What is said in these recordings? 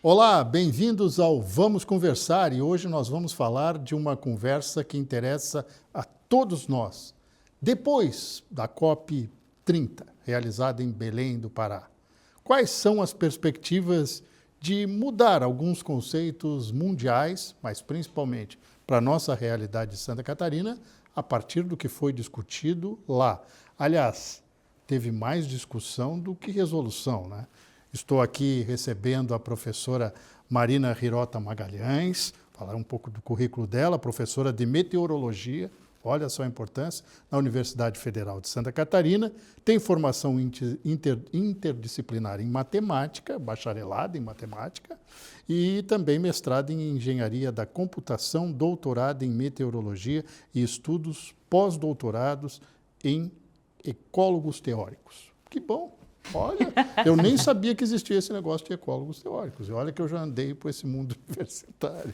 Olá, bem-vindos ao Vamos Conversar, e hoje nós vamos falar de uma conversa que interessa a todos nós, depois da COP30, realizada em Belém do Pará. Quais são as perspectivas de mudar alguns conceitos mundiais, mas principalmente para a nossa realidade de Santa Catarina, a partir do que foi discutido lá? Aliás, teve mais discussão do que resolução, né? Estou aqui recebendo a professora Marina Hirota Magalhães, falar um pouco do currículo dela, professora de meteorologia, olha só a importância, na Universidade Federal de Santa Catarina, tem formação interdisciplinar em matemática, bacharelado em matemática, e também mestrado em engenharia da computação, doutorado em meteorologia e estudos pós-doutorados em ecólogos teóricos. Que bom! Olha, eu nem sabia que existia esse negócio de ecólogos teóricos. E olha que eu já andei por esse mundo universitário.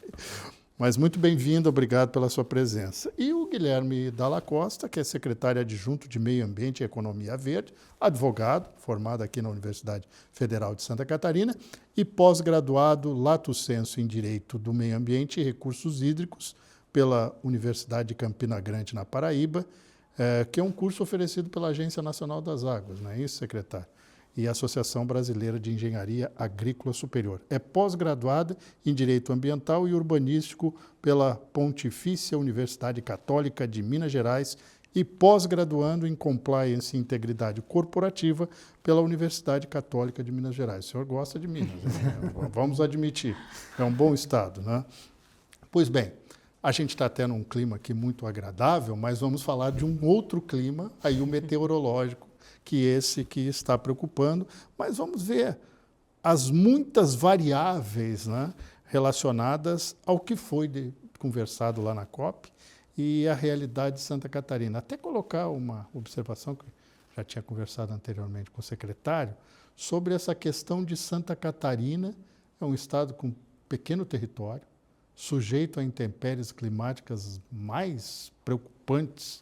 Mas muito bem-vindo, obrigado pela sua presença. E o Guilherme Dalla Costa, que é secretário adjunto de Meio Ambiente e Economia Verde, advogado, formado aqui na Universidade Federal de Santa Catarina, e pós-graduado lato sensu em Direito do Meio Ambiente e Recursos Hídricos pela Universidade de Campina Grande, na Paraíba, que é um curso oferecido pela Agência Nacional das Águas, não é isso, secretário? E a Associação Brasileira de Engenharia Agrícola Superior. É pós-graduada em Direito Ambiental e Urbanístico pela Pontifícia Universidade Católica de Minas Gerais e pós-graduando em Compliance e Integridade Corporativa pela Universidade Católica de Minas Gerais. O senhor gosta de Minas, né? Vamos admitir. É um bom estado, né? Pois bem, a gente está tendo um clima aqui muito agradável, mas vamos falar de um outro clima, aí o meteorológico, que esse que está preocupando, mas vamos ver as muitas variáveis, né, relacionadas ao que foi conversado lá na COP e a realidade de Santa Catarina. Até colocar uma observação que já tinha conversado anteriormente com o secretário, sobre essa questão de Santa Catarina, é um estado com pequeno território, sujeito a intempéries climáticas mais preocupantes,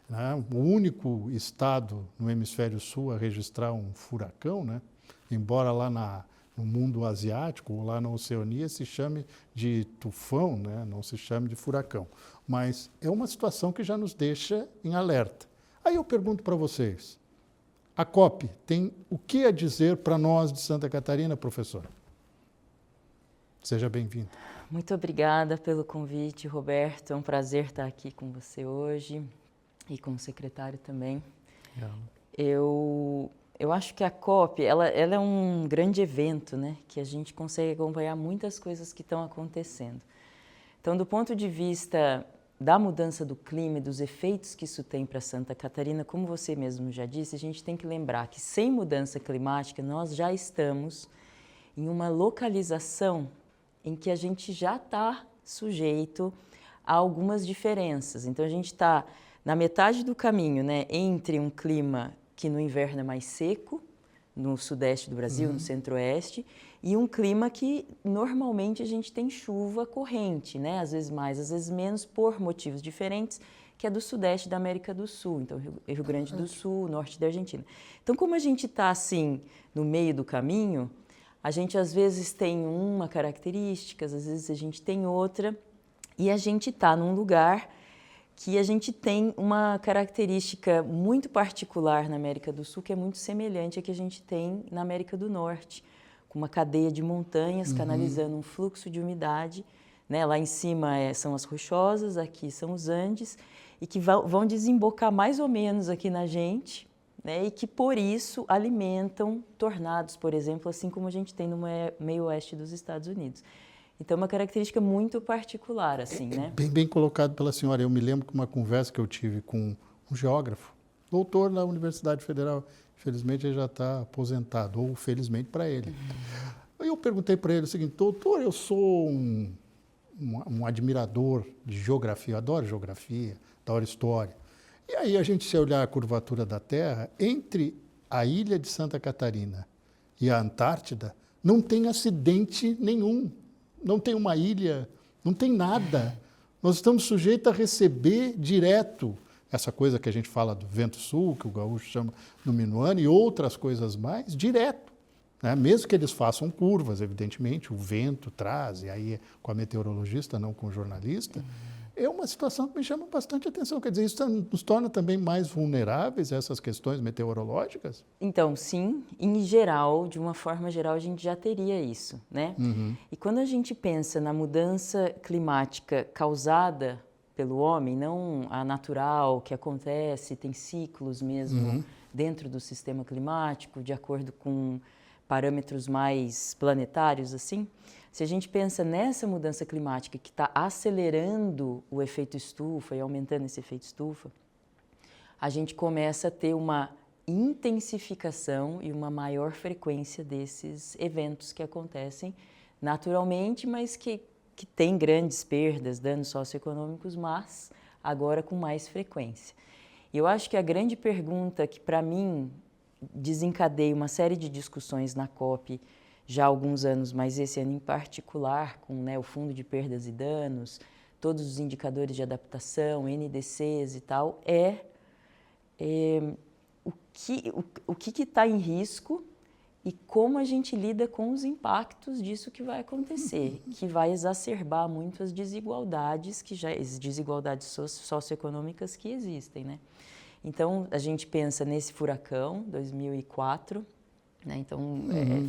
né? O único estado no hemisfério sul a registrar um furacão, né? Embora lá no mundo asiático ou lá na Oceania se chame de tufão, né? Não se chame de furacão. Mas é uma situação que já nos deixa em alerta. Aí eu pergunto para vocês, a COP tem o que a dizer para nós de Santa Catarina, professora? Seja bem-vindo. Muito obrigada pelo convite, Roberto. É um prazer estar aqui com você hoje e com o secretário também. Eu acho que a COP ela é um grande evento, né, que a gente consegue acompanhar muitas coisas que estão acontecendo. Então, do ponto de vista da mudança do clima e dos efeitos que isso tem para Santa Catarina, como você mesmo já disse, a gente tem que lembrar que sem mudança climática nós já estamos em uma localização em que a gente já está sujeito a algumas diferenças. Então, a gente está na metade do caminho, né, entre um clima que no inverno é mais seco, no sudeste do Brasil, no centro-oeste, e um clima que normalmente a gente tem chuva corrente, né, às vezes mais, às vezes menos, por motivos diferentes, que é do sudeste da América do Sul, então Rio Grande do Sul, norte da Argentina. Então, como a gente está assim no meio do caminho, a gente às vezes tem uma característica, às vezes a gente tem outra, e a gente está num lugar que a gente tem uma característica muito particular na América do Sul, que é muito semelhante à que a gente tem na América do Norte, com uma cadeia de montanhas canalizando um fluxo de umidade, né? Lá em cima são as Rochosas, aqui são os Andes, e que vão desembocar mais ou menos aqui na gente, né? E que por isso alimentam tornados, por exemplo, assim como a gente tem no meio oeste dos Estados Unidos. Então, é uma característica muito particular, assim, né? Bem colocado pela senhora. Eu me lembro de uma conversa que eu tive com um geógrafo, doutor na Universidade Federal. Infelizmente, ele já está aposentado, ou felizmente para ele. Aí eu perguntei para ele o seguinte, doutor, eu sou um admirador de geografia, eu adoro geografia, adoro história. E aí, a gente, se olhar a curvatura da Terra, entre a ilha de Santa Catarina e a Antártida, não tem acidente nenhum. Não tem uma ilha Não tem nada. Nós estamos sujeitos a receber direto essa coisa que a gente fala do vento sul, que o gaúcho chama no minuano, e outras coisas mais, direto. Né? Mesmo que eles façam curvas, evidentemente, o vento traz, e aí com a meteorologista, não com o jornalista, é uma situação que me chama bastante atenção. Quer dizer, isso nos torna também mais vulneráveis a essas questões meteorológicas? Então, sim, em geral, de uma forma geral, a gente já teria isso, né? E quando a gente pensa na mudança climática causada pelo homem, não a natural, que acontece, tem ciclos mesmo dentro do sistema climático, de acordo com parâmetros mais planetários, assim, se a gente pensa nessa mudança climática que está acelerando o efeito estufa e aumentando esse efeito estufa, a gente começa a ter uma intensificação e uma maior frequência desses eventos que acontecem naturalmente, mas que têm grandes perdas, danos socioeconômicos, mas agora com mais frequência. E eu acho que a grande pergunta que, para mim, desencadeia uma série de discussões na COP já há alguns anos, mas esse ano em particular, com, né, o Fundo de Perdas e Danos, todos os indicadores de adaptação, NDCs e tal, o que está em risco e como a gente lida com os impactos disso que vai acontecer, que vai exacerbar muito as desigualdades, as desigualdades socioeconômicas que existem, né? Então, a gente pensa nesse furacão, 2004, né? Então,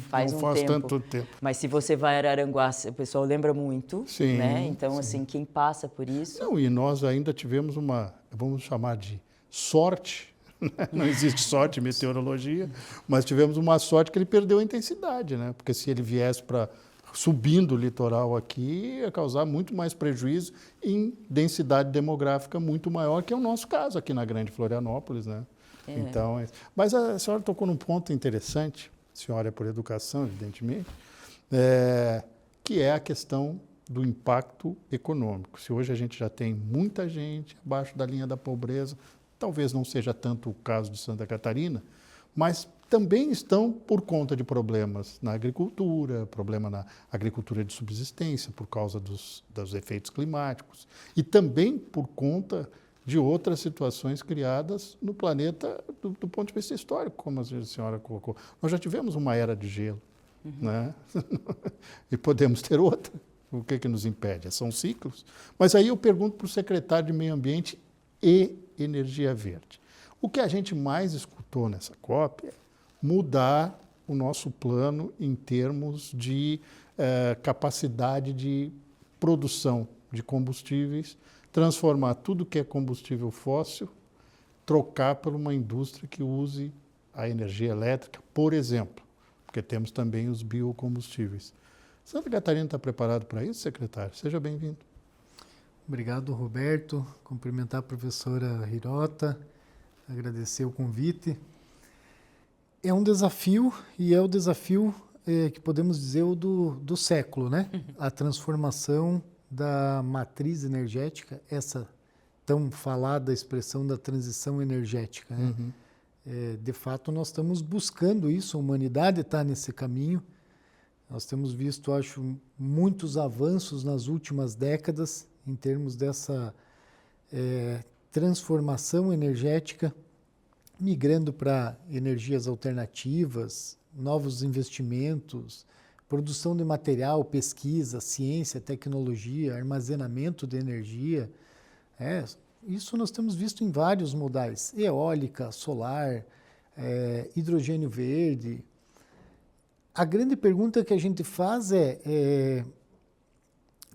faz não faz tanto tempo. Mas se você vai a Araranguá, o pessoal lembra muito, sim, né? Então, sim. assim, quem passa por isso... Não, e nós ainda tivemos vamos chamar de sorte, não existe sorte em meteorologia, mas tivemos uma sorte que ele perdeu a intensidade, né? Porque se ele viesse subindo o litoral aqui, ia causar muito mais prejuízo em densidade demográfica muito maior, que é o nosso caso aqui na Grande Florianópolis, né? Então, mas a senhora tocou num ponto interessante, a senhora é por educação, evidentemente, que é a questão do impacto econômico. Se hoje a gente já tem muita gente abaixo da linha da pobreza, talvez não seja tanto o caso de Santa Catarina, mas também estão por conta de problemas na agricultura, problema na agricultura de subsistência por causa dos efeitos climáticos e também por conta de outras situações criadas no planeta do ponto de vista histórico, como a senhora colocou. Nós já tivemos uma era de gelo, né? E podemos ter outra. O que nos impede? São ciclos. Mas aí eu pergunto para o secretário de Meio Ambiente e Energia Verde. O que a gente mais escutou nessa COP é mudar o nosso plano em termos de capacidade de produção de combustíveis, transformar tudo que é combustível fóssil, trocar por uma indústria que use a energia elétrica, por exemplo, porque temos também os biocombustíveis. Santa Catarina está preparado para isso, secretário? Seja bem-vindo. Obrigado, Roberto. Cumprimentar a professora Hirota, agradecer o convite. É um desafio, e é o desafio que podemos dizer o do século, né? A transformação da matriz energética, essa tão falada expressão da transição energética, né? De fato, nós estamos buscando isso, a humanidade está nesse caminho. Nós temos visto, acho, muitos avanços nas últimas décadas em termos dessa transformação energética, migrando para energias alternativas, novos investimentos, produção de material, pesquisa, ciência, tecnologia, armazenamento de energia. Isso nós temos visto em vários modais, eólica, solar, hidrogênio verde. A grande pergunta que a gente faz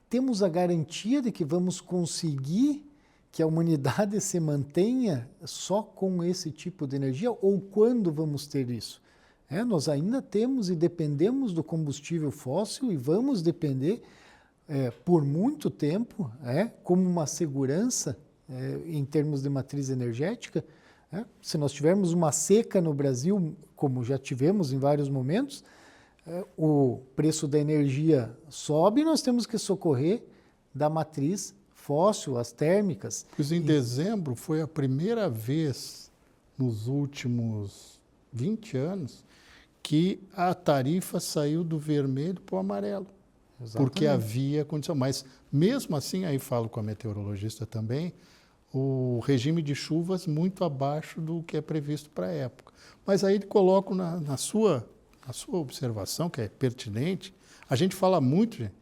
temos a garantia de que vamos conseguir que a humanidade se mantenha só com esse tipo de energia ou quando vamos ter isso? Nós ainda temos e dependemos do combustível fóssil e vamos depender por muito tempo, como uma segurança em termos de matriz energética. Se nós tivermos uma seca no Brasil, como já tivemos em vários momentos, o preço da energia sobe e nós temos que socorrer da matriz fóssil, as térmicas. Pois em dezembro foi a primeira vez nos últimos 20 anos que a tarifa saiu do vermelho para o amarelo. porque havia condição. Mas, mesmo assim, aí falo com a meteorologista também, o regime de chuvas muito abaixo do que é previsto para a época. Mas aí coloco na sua observação, que é pertinente, a gente fala muito, gente,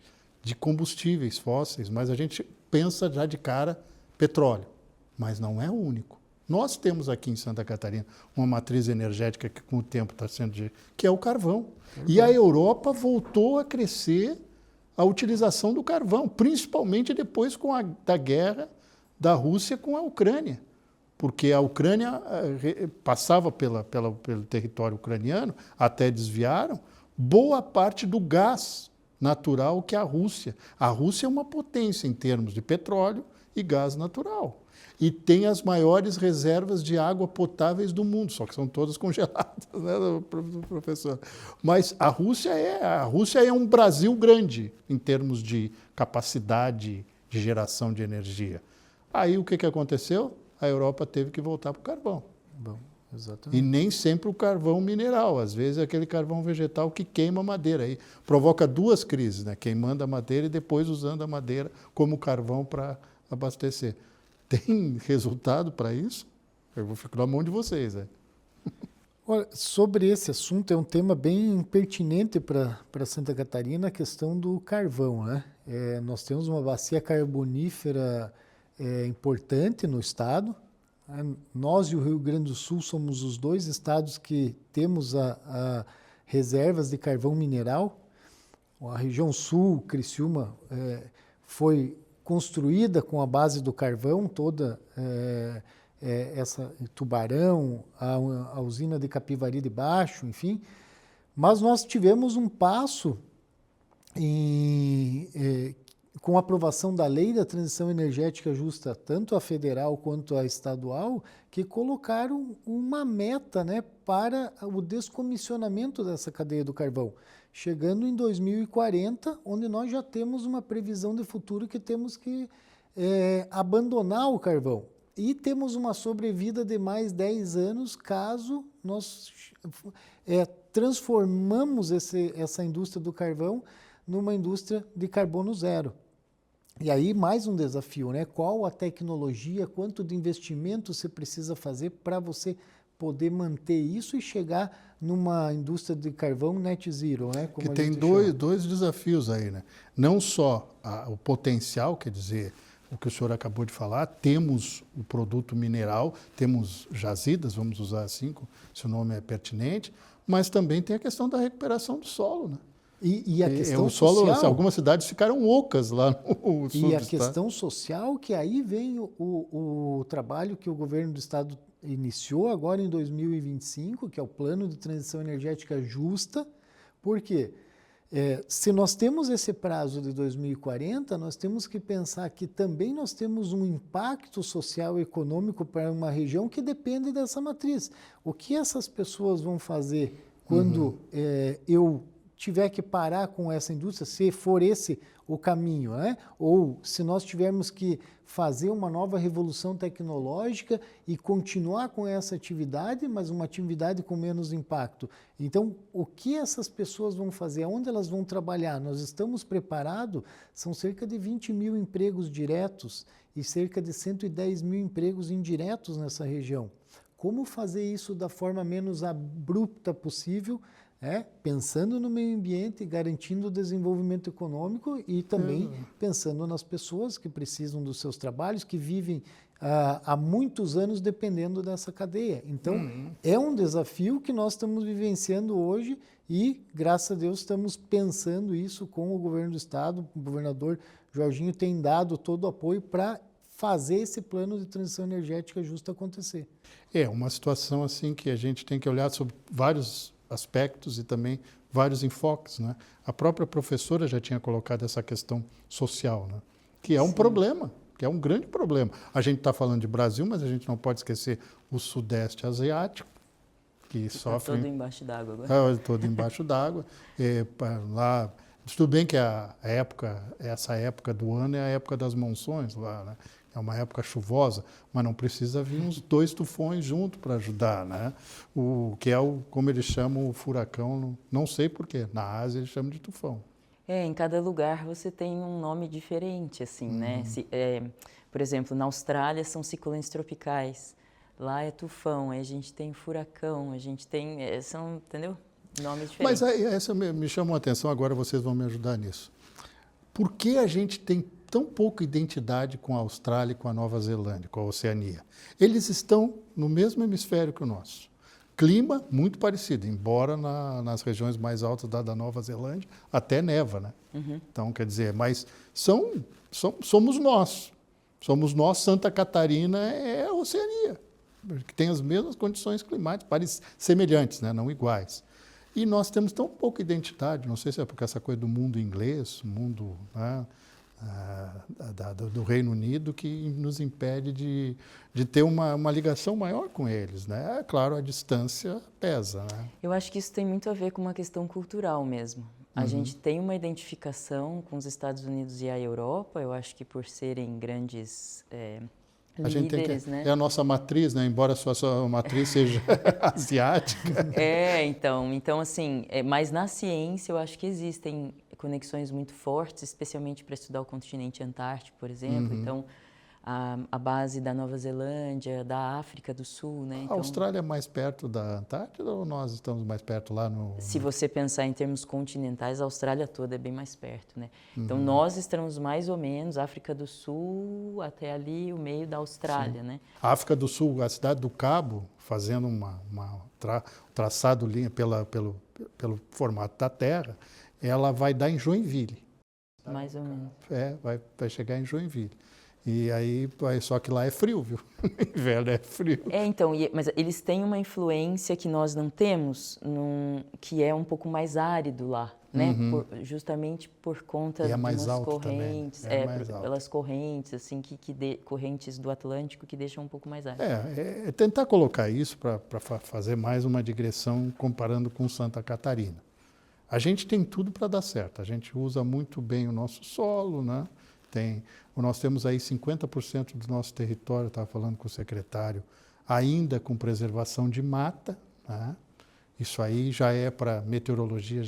de combustíveis fósseis, mas a gente pensa já de cara petróleo, mas não é o único. Nós temos aqui em Santa Catarina uma matriz energética que com o tempo está sendo que é o carvão. E a Europa voltou a crescer a utilização do carvão, principalmente depois da guerra da Rússia com a Ucrânia, porque a Ucrânia passava pelo território ucraniano, até desviaram, boa parte do gás natural que a Rússia. A Rússia é uma potência em termos de petróleo e gás natural. E tem as maiores reservas de água potáveis do mundo, só que são todas congeladas, né, professor? Mas a Rússia é um Brasil grande em termos de capacidade de geração de energia. Aí o que aconteceu? A Europa teve que voltar para o carvão. Bom, exatamente. E nem sempre o carvão mineral, às vezes é aquele carvão vegetal que queima a madeira. Aí provoca duas crises, né? Queimando a madeira e depois usando a madeira como carvão para abastecer. Tem resultado para isso? Eu fico na mão de vocês. Né? Olha, sobre esse assunto, é um tema bem pertinente para Santa Catarina, a questão do carvão. Né? Nós temos uma bacia carbonífera importante no estado. Nós e o Rio Grande do Sul somos os dois estados que temos a reservas de carvão mineral. A região sul, Criciúma, foi construída com a base do carvão, toda essa Tubarão, a usina de Capivari de Baixo, enfim. Mas nós tivemos um passo com a aprovação da Lei da Transição Energética Justa, tanto a federal quanto a estadual, que colocaram uma meta, né, para o descomissionamento dessa cadeia do carvão, chegando em 2040, onde nós já temos uma previsão de futuro que temos que abandonar o carvão. E temos uma sobrevida de mais 10 anos caso nós transformamos essa indústria do carvão numa indústria de carbono zero. E aí mais um desafio, né? Qual a tecnologia, quanto de investimento você precisa fazer para você poder manter isso e chegar numa indústria de carvão net zero, né? Como que tem dois desafios aí, né? Não só o potencial, quer dizer, o que o senhor acabou de falar, temos o produto mineral, temos jazidas, vamos usar assim, se o nome é pertinente, mas também tem a questão da recuperação do solo, né? E a questão social... Algumas cidades ficaram ocas lá no sul E a questão social, que aí vem o trabalho que o governo do estado iniciou agora em 2025, que é o Plano de Transição Energética Justa. Por quê? Se nós temos esse prazo de 2040, nós temos que pensar que também nós temos um impacto social e econômico para uma região que depende dessa matriz. O que essas pessoas vão fazer quando eu tiver que parar com essa indústria, se for esse o caminho, né? Ou se nós tivermos que fazer uma nova revolução tecnológica e continuar com essa atividade, mas uma atividade com menos impacto. Então, o que essas pessoas vão fazer? Onde elas vão trabalhar? Nós estamos preparados? São cerca de 20 mil empregos diretos e cerca de 110 mil empregos indiretos nessa região. Como fazer isso da forma menos abrupta possível, pensando no meio ambiente, garantindo o desenvolvimento econômico e também pensando nas pessoas que precisam dos seus trabalhos, que vivem há muitos anos dependendo dessa cadeia. Então, é um desafio que nós estamos vivenciando hoje e, graças a Deus, estamos pensando isso com o governo do estado. O governador Jorginho tem dado todo o apoio para fazer esse plano de transição energética justa acontecer. É uma situação assim que a gente tem que olhar sobre vários aspectos e também vários enfoques, né? A própria professora já tinha colocado essa questão social, né? Que é um problema, que é um grande problema. A gente está falando de Brasil, mas a gente não pode esquecer o Sudeste Asiático, que sofre... todo embaixo d'água agora. Todo embaixo d'água. Lá, tudo bem que essa época do ano é a época das monções lá, né? É uma época chuvosa, mas não precisa vir uns 2 tufões junto para ajudar, né? O que é como eles chamam o furacão, não sei porquê, na Ásia eles chamam de tufão. Em cada lugar você tem um nome diferente, assim, né? Por exemplo, na Austrália são ciclones tropicais, lá é tufão, aí a gente tem furacão, a gente tem, são, entendeu? Nomes diferentes. Mas aí, essa me chamou a atenção, agora vocês vão me ajudar nisso. Por que a gente tem tão pouca identidade com a Austrália e com a Nova Zelândia, com a Oceania? Eles estão no mesmo hemisfério que o nosso. Clima muito parecido, embora nas regiões mais altas da Nova Zelândia até neva, né? Então, quer dizer, mas somos nós. Somos nós, Santa Catarina é a Oceania, que tem as mesmas condições climáticas, semelhantes, né? Não iguais. E nós temos tão pouca identidade, não sei se é porque essa coisa do mundo inglês, mundo, né, do Reino Unido, que nos impede de ter uma ligação maior com eles, né? É claro, a distância pesa, né? Eu acho que isso tem muito a ver com uma questão cultural mesmo. A gente tem uma identificação com os Estados Unidos e a Europa, eu acho que por serem grandes A gente tem líderes, né? É a nossa matriz, né? Embora a sua matriz seja asiática. Então assim, mas na ciência eu acho que existem conexões muito fortes, especialmente para estudar o continente antártico, por exemplo. Então, a base da Nova Zelândia, da África do Sul, né? Então, A Austrália é mais perto da Antártida ou nós estamos mais perto lá no... Se você pensar em termos continentais, a Austrália toda é bem mais perto, né? Então, nós estamos mais ou menos, África do Sul até ali, o meio da Austrália, né? A África do Sul, a cidade do Cabo, fazendo traçado linha pelo formato da Terra, ela vai dar em Joinville. Mais ou menos. Vai chegar em Joinville. E aí, só que lá é frio, viu? Inverno é frio. Então, mas eles têm uma influência que nós não temos, que é um pouco mais árido lá, né? Justamente por conta é mais de umas alto correntes, também. Mais alto. pelas correntes, assim, correntes do Atlântico que deixam um pouco mais árido. É tentar colocar isso para fazer mais uma digressão comparando com Santa Catarina. A gente tem tudo para dar certo, a gente usa muito bem o nosso solo, né? Nós temos aí 50% do nosso território, estava falando com o secretário, ainda com preservação de mata, né? Isso aí já é para meteorologia,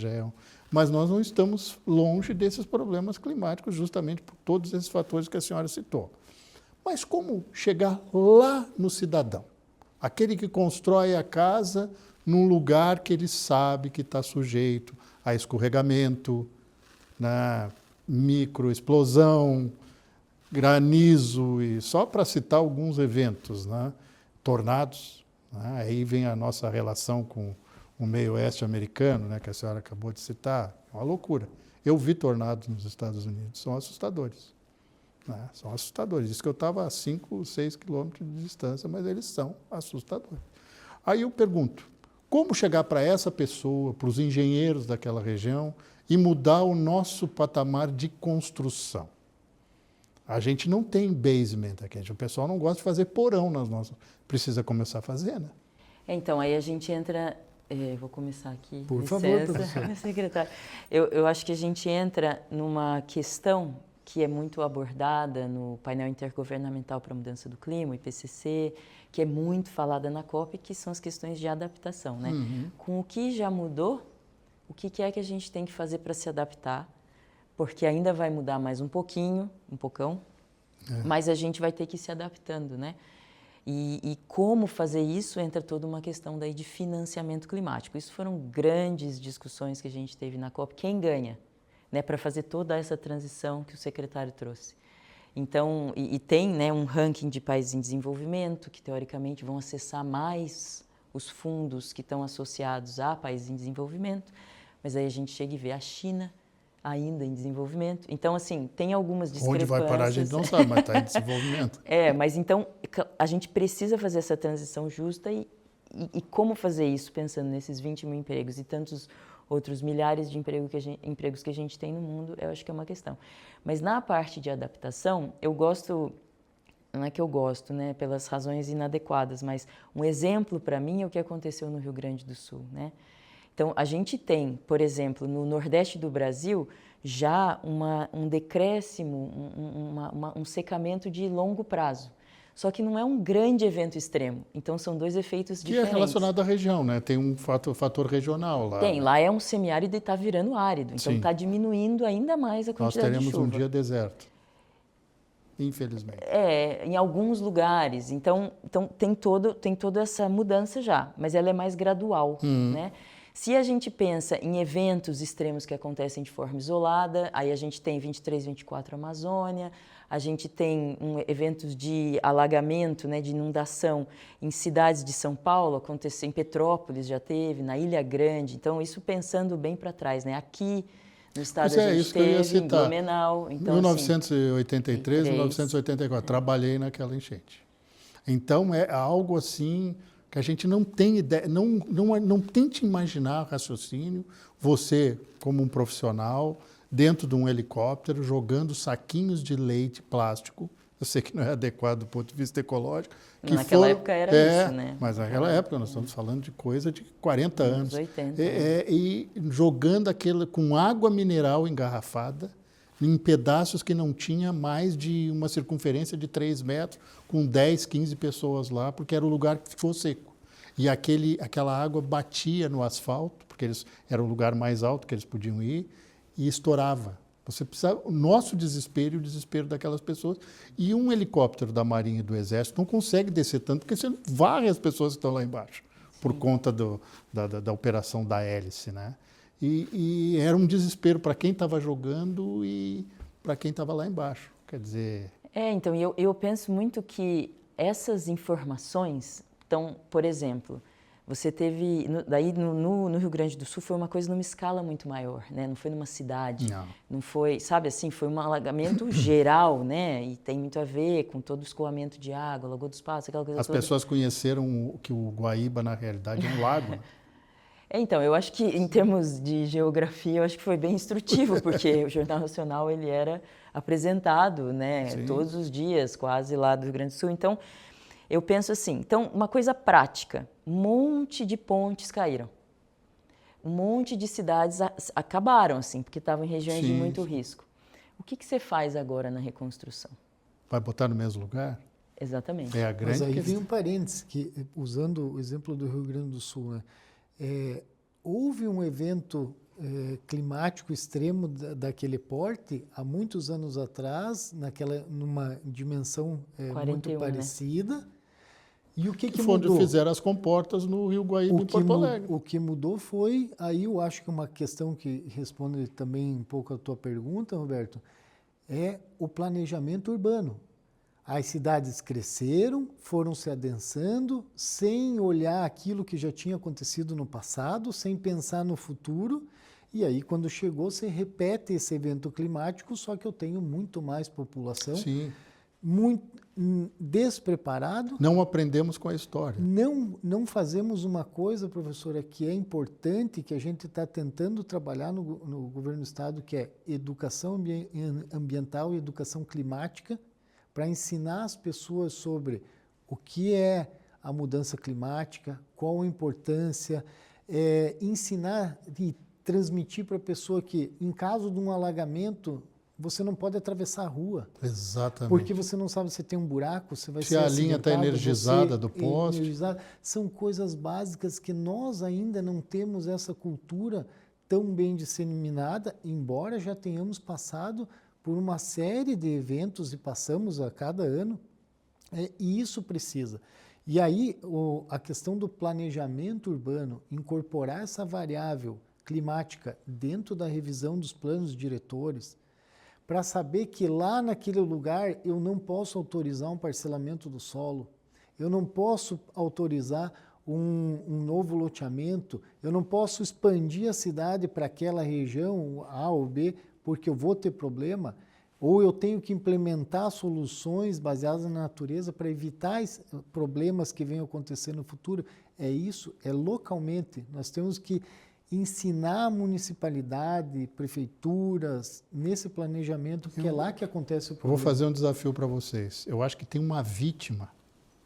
mas nós não estamos longe desses problemas climáticos, justamente por todos esses fatores que a senhora citou. Mas como chegar lá no cidadão? Aquele que constrói a casa num lugar que ele sabe que está sujeito a escorregamento, né? Microexplosão, granizo, e só para citar alguns eventos, né? Tornados, né? Aí vem a nossa relação com o meio oeste americano, né? Que a senhora acabou de citar, uma loucura. Eu vi tornados nos Estados Unidos, são assustadores. Né? São assustadores. Diz que eu estava a 5, 6 quilômetros de distância, mas eles são assustadores. Aí eu pergunto, como chegar para essa pessoa, para os engenheiros daquela região, e mudar o nosso patamar de construção? A gente não tem basement aqui, o pessoal não gosta de fazer porão nas nossas... Precisa começar a fazer, né? Então, aí a gente entra... vou começar aqui, por licença, favor, professor. Secretário. Eu acho que a gente entra numa questão que é muito abordada no painel intergovernamental para a mudança do clima, o IPCC, que é muito falada na COP, que são as questões de adaptação, né? Com o que já mudou, o que é que a gente tem que fazer para se adaptar, porque ainda vai mudar mais um pouquinho, um pocão, mas a gente vai ter que ir se adaptando, né? E como fazer isso, entra toda uma questão daí de financiamento climático. Isso foram grandes discussões que a gente teve na COP. Quem ganha, né, para fazer toda essa transição que o secretário trouxe? Então, tem, né, um ranking de países em desenvolvimento, que teoricamente vão acessar mais os fundos que estão associados a países em desenvolvimento, mas aí a gente chega e vê a China ainda em desenvolvimento. Então, assim, tem algumas discrepâncias. Onde vai parar a gente não sabe, mas está em desenvolvimento. Mas então a gente precisa fazer essa transição justa e como fazer isso pensando nesses 20 mil empregos e tantos outros milhares de empregos que a gente tem no mundo, eu acho que é uma questão. Mas na parte de adaptação, eu gosto, não é que eu gosto, né, pelas razões inadequadas, mas um exemplo para mim é o que aconteceu no Rio Grande do Sul, né? Então, a gente tem, por exemplo, no Nordeste do Brasil, já um decréscimo, um secamento de longo prazo. Só que não é um grande evento extremo. Então, são dois efeitos Que diferentes. é relacionado à região, né? Tem um fator regional lá. Tem, lá é um semiárido e está virando árido. Então, Sim. está diminuindo ainda mais a Nós quantidade de teremos chuva. um dia deserto, infelizmente. Em alguns lugares. Então tem toda essa mudança já, mas ela é mais gradual, né? Se a gente pensa em eventos extremos que acontecem de forma isolada, aí a gente tem 23, 24 Amazônia, a gente tem eventos de alagamento, né, de inundação em cidades de São Paulo, aconteceu em Petrópolis, já teve, na Ilha Grande. Então, isso pensando bem para trás, né? Aqui no estado Pois é, a gente isso que eu ia teve, em citar. Blumenau. Então, 1983, assim, 1984, trabalhei naquela enchente. Então, é algo assim que a gente não tem ideia, não tente imaginar raciocínio, você como um profissional, dentro de um helicóptero, jogando saquinhos de leite plástico, eu sei que não é adequado do ponto de vista ecológico. Naquela época era isso, né? Mas naquela época, nós estamos falando de coisa de 40 anos. 80. E jogando aquilo com água mineral engarrafada, em pedaços que não tinha mais de uma circunferência de 3 metros, com 10, 15 pessoas lá, porque era o lugar que ficou seco. E aquela água batia no asfalto, porque era o lugar mais alto que eles podiam ir, e estourava. Você precisava, o nosso desespero e o desespero daquelas pessoas. E um helicóptero da Marinha e do Exército não consegue descer tanto, porque você varre as pessoas que estão lá embaixo, por conta da operação da hélice, né? E era um desespero para quem estava jogando e para quem estava lá embaixo. Quer dizer... Então, eu penso muito que essas informações, então, por exemplo, você teve, daí no Rio Grande do Sul foi uma coisa numa escala muito maior, né? Não foi numa cidade, não foi, sabe assim, foi um alagamento geral, né? E tem muito a ver com todo o escoamento de água, Lagoa dos Patos, aquela coisa toda. As pessoas conheceram que o Guaíba, na realidade, é um lago, né? Então, eu acho que em termos de geografia, eu acho que foi bem instrutivo, porque o Jornal Nacional ele era apresentado, né, todos os dias, quase lá do Rio Grande do Sul. Então, eu penso assim, então, uma coisa prática, um monte de pontes caíram, um monte de cidades acabaram, assim, porque estavam em regiões de muito risco. O que você faz agora na reconstrução? Vai botar no mesmo lugar? Exatamente. É a grande Mas aí questão. vem um parênteses, que, usando o exemplo do Rio Grande do Sul, né? Houve um evento climático extremo daquele porte há muitos anos atrás, numa dimensão 41, muito parecida. Né? E o que foi mudou? onde fizeram as comportas no Rio Guaíba, em Porto Alegre. O que mudou foi, aí eu acho que uma questão que responde também um pouco a tua pergunta, Roberto, é o planejamento urbano. As cidades cresceram, foram se adensando, sem olhar aquilo que já tinha acontecido no passado, sem pensar no futuro. E aí, quando chegou, você repete esse evento climático, só que eu tenho muito mais população, muito despreparado. Não aprendemos com a história. Não fazemos uma coisa, professora, que é importante, que a gente está tentando trabalhar no governo do Estado, que é educação ambiental e educação climática, para ensinar as pessoas sobre o que é a mudança climática, qual a importância, ensinar e transmitir para a pessoa que, em caso de um alagamento, você não pode atravessar a rua. Exatamente. Porque você não sabe se tem um buraco, se vai ser a linha está energizada do poste. São coisas básicas que nós ainda não temos essa cultura tão bem disseminada, embora já tenhamos passado por uma série de eventos e passamos a cada ano, e isso precisa. E aí a questão do planejamento urbano, incorporar essa variável climática dentro da revisão dos planos diretores, para saber que lá naquele lugar eu não posso autorizar um parcelamento do solo, eu não posso autorizar um novo loteamento, eu não posso expandir a cidade para aquela região A ou B, porque eu vou ter problema, ou eu tenho que implementar soluções baseadas na natureza para evitar problemas que venham acontecer no futuro. É isso, é localmente. Nós temos que ensinar a municipalidade, prefeituras, nesse planejamento, porque é lá que acontece o problema. Eu vou fazer um desafio para vocês. Eu acho que tem uma vítima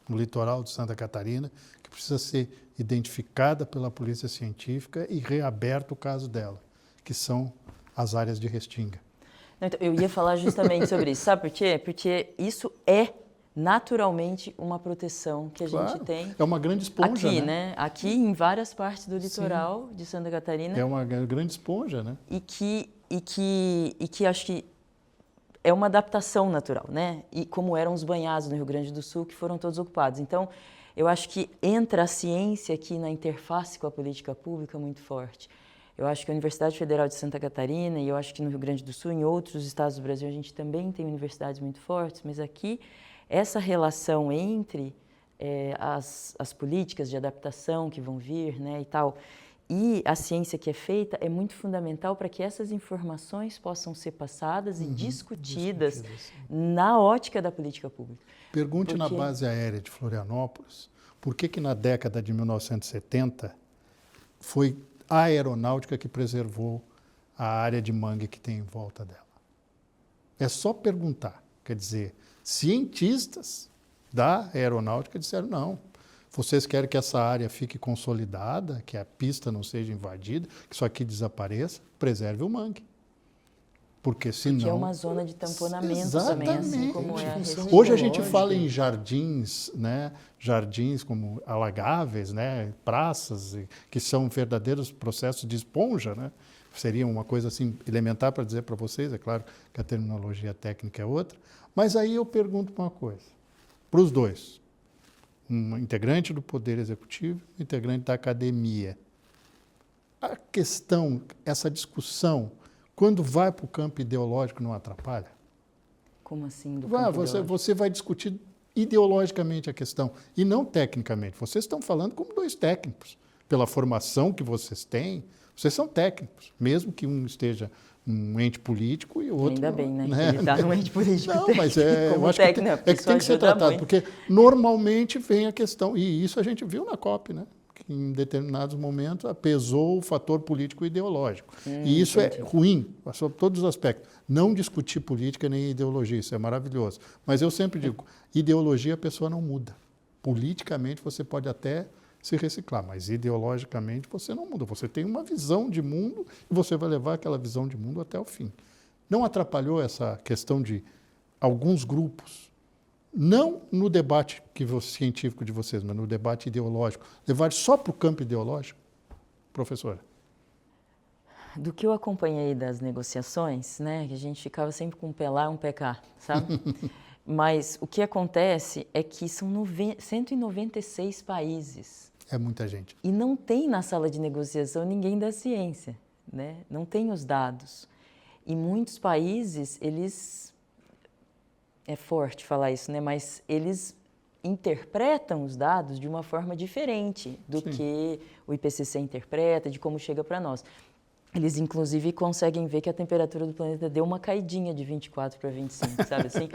no litoral de Santa Catarina que precisa ser identificada pela polícia científica e reaberto o caso dela, que são as áreas de restinga. Então, eu ia falar justamente sobre isso. Sabe por quê? Porque isso é naturalmente uma proteção que a gente tem. É uma grande esponja, aqui, né? Aqui em várias partes do litoral de Santa Catarina. É uma grande esponja, né? E que acho que é uma adaptação natural, né? E como eram os banhados no Rio Grande do Sul, que foram todos ocupados. Então, eu acho que entra a ciência aqui na interface com a política pública muito forte. Eu acho que a Universidade Federal de Santa Catarina, e eu acho que no Rio Grande do Sul, em outros estados do Brasil, a gente também tem universidades muito fortes, mas aqui, essa relação entre as políticas de adaptação que vão vir, né, e tal, e a ciência que é feita é muito fundamental para que essas informações possam ser passadas e discutidas na ótica da política pública. Pergunte na base aérea de Florianópolis, por que na década de 1970 foi a aeronáutica que preservou a área de mangue que tem em volta dela. É só perguntar. Quer dizer, cientistas da aeronáutica disseram, não, vocês querem que essa área fique consolidada, que a pista não seja invadida, que isso aqui desapareça, preserve o mangue. Porque senão... Porque é uma zona de tamponamento também, assim como é a região. Hoje a gente fala em jardins, né? Jardins como alagáveis, né? Praças, que são verdadeiros processos de esponja, né? Seria uma coisa assim elementar para dizer para vocês, é claro que a terminologia técnica é outra, mas aí eu pergunto uma coisa, para os dois, um integrante do Poder Executivo, um integrante da academia. A questão, essa discussão, quando vai para o campo ideológico, não atrapalha? Como assim? Você vai discutir ideologicamente a questão e não tecnicamente. Vocês estão falando como dois técnicos. Pela formação que vocês têm, vocês são técnicos, mesmo que um esteja um ente político e o outro... Ainda bem, né? Ele está num ente político. Não, mas eu acho técnico, que tem que ser tratado, muito. Porque normalmente vem a questão, e isso a gente viu na COP, né? Que em determinados momentos pesou o fator político e ideológico. E isso é ruim, sob todos os aspectos. Não discutir política nem ideologia, isso é maravilhoso. Mas eu sempre digo, ideologia a pessoa não muda. Politicamente você pode até se reciclar, mas ideologicamente você não muda. Você tem uma visão de mundo e você vai levar aquela visão de mundo até o fim. Não atrapalhou essa questão de alguns grupos, não no debate científico de vocês, mas no debate ideológico, levar só para o campo ideológico? Professora? Do que eu acompanhei das negociações, né, que a gente ficava sempre com um pé lá e um pé cá, sabe? Mas o que acontece é que são 196 países. É muita gente. E não tem na sala de negociação ninguém da ciência, né? Não tem os dados. E muitos países, eles... É forte falar isso, né? Mas eles interpretam os dados de uma forma diferente do que o IPCC interpreta, de como chega para nós. Eles, inclusive, conseguem ver que a temperatura do planeta deu uma caidinha de 24 para 25, sabe assim?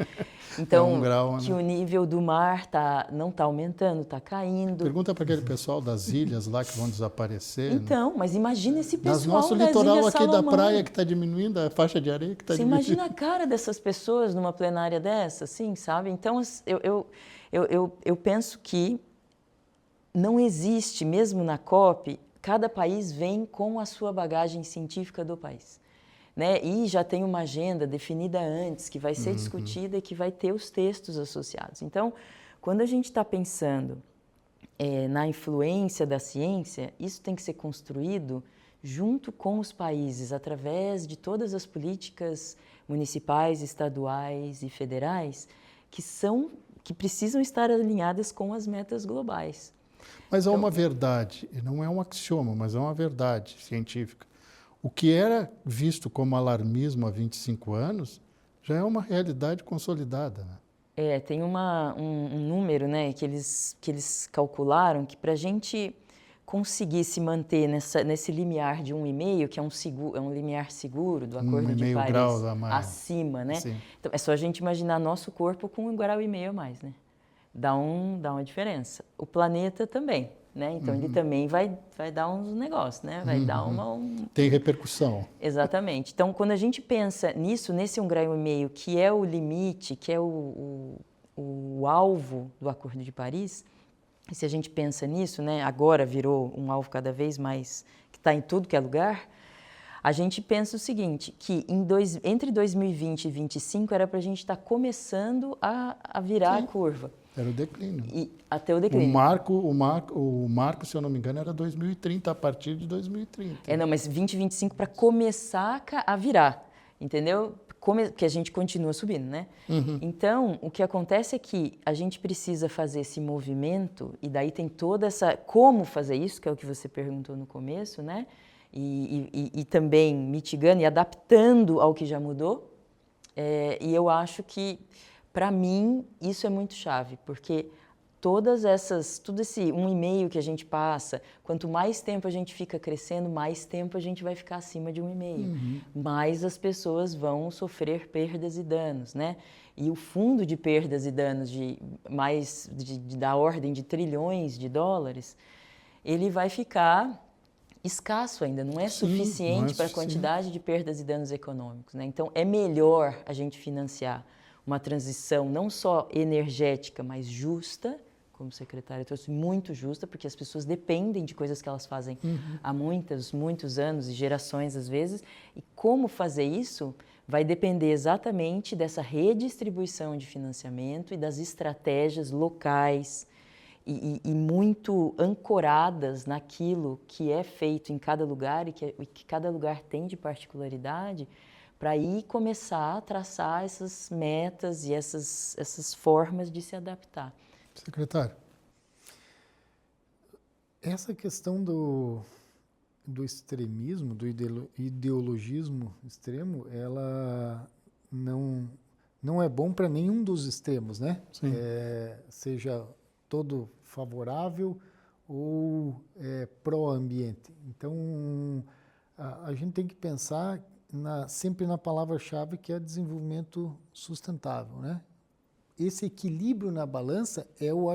Então, que o nível do mar não está aumentando, está caindo. Pergunta para aquele pessoal das ilhas lá que vão desaparecer. Então, mas imagina esse pessoal nosso litoral aqui da praia que está diminuindo, a faixa de areia que está diminuindo. Você imagina a cara dessas pessoas numa plenária dessa, assim, sabe? Então, eu penso que não existe, mesmo na COP, cada país vem com a sua bagagem científica do país, né? E já tem uma agenda definida antes, que vai ser discutida e que vai ter os textos associados. Então, quando a gente está pensando na influência da ciência, isso tem que ser construído junto com os países, através de todas as políticas municipais, estaduais e federais, que precisam estar alinhadas com as metas globais. Mas há uma verdade, e não é um axioma, mas é uma verdade científica. O que era visto como alarmismo há 25 anos já é uma realidade consolidada, né? Tem um número, né, que eles calcularam que para a gente conseguir se manter nesse limiar de 1,5, que é um limiar seguro do Acordo de Paris, acima, né? Sim. Então, é só a gente imaginar nosso corpo com 1,5 grau a mais, né? Dá uma diferença. O planeta também, né? Então ele também vai dar uns negócios, né? Vai dar Tem repercussão. Exatamente. Então, quando a gente pensa nisso, nesse 1,5 grau, que é o limite, que é o alvo do Acordo de Paris, e se a gente pensa nisso, né? Agora virou um alvo cada vez mais, que está em tudo que é lugar, A gente pensa o seguinte, que entre 2020 e 2025 era para a gente estar começando a virar a curva. Era o declínio. E até o declínio. O marco, se eu não me engano, era 2030, a partir de 2030. Não, mas 2025 para começar a virar, entendeu? Que a gente continua subindo, né? Uhum. Então, o que acontece é que a gente precisa fazer esse movimento, e daí tem toda essa... Como fazer isso, que é o que você perguntou no começo, né? E também mitigando e adaptando ao que já mudou. E eu acho que, para mim, isso é muito chave, porque tudo esse 1,5 que a gente passa, quanto mais tempo a gente fica crescendo, mais tempo a gente vai ficar acima de 1,5. Mais as pessoas vão sofrer perdas e danos, né? E o fundo de perdas e danos da ordem de trilhões de dólares, ele vai ficar escasso ainda, não é suficiente para a quantidade de perdas e danos econômicos, né? Então, é melhor a gente financiar uma transição não só energética, mas justa, como o secretário trouxe, muito justa, porque as pessoas dependem de coisas que elas fazem há muitos anos e gerações às vezes, e como fazer isso vai depender exatamente dessa redistribuição de financiamento e das estratégias locais e muito ancoradas naquilo que é feito em cada lugar e que cada lugar tem de particularidade, para aí começar a traçar essas metas e essas formas de se adaptar. Secretário. Essa questão do extremismo, do ideologismo extremo, ela não é bom para nenhum dos extremos, né? Seja todo favorável ou pró-ambiente. Então, a gente tem que pensar sempre na palavra-chave, que é desenvolvimento sustentável, né? Esse equilíbrio na balança é o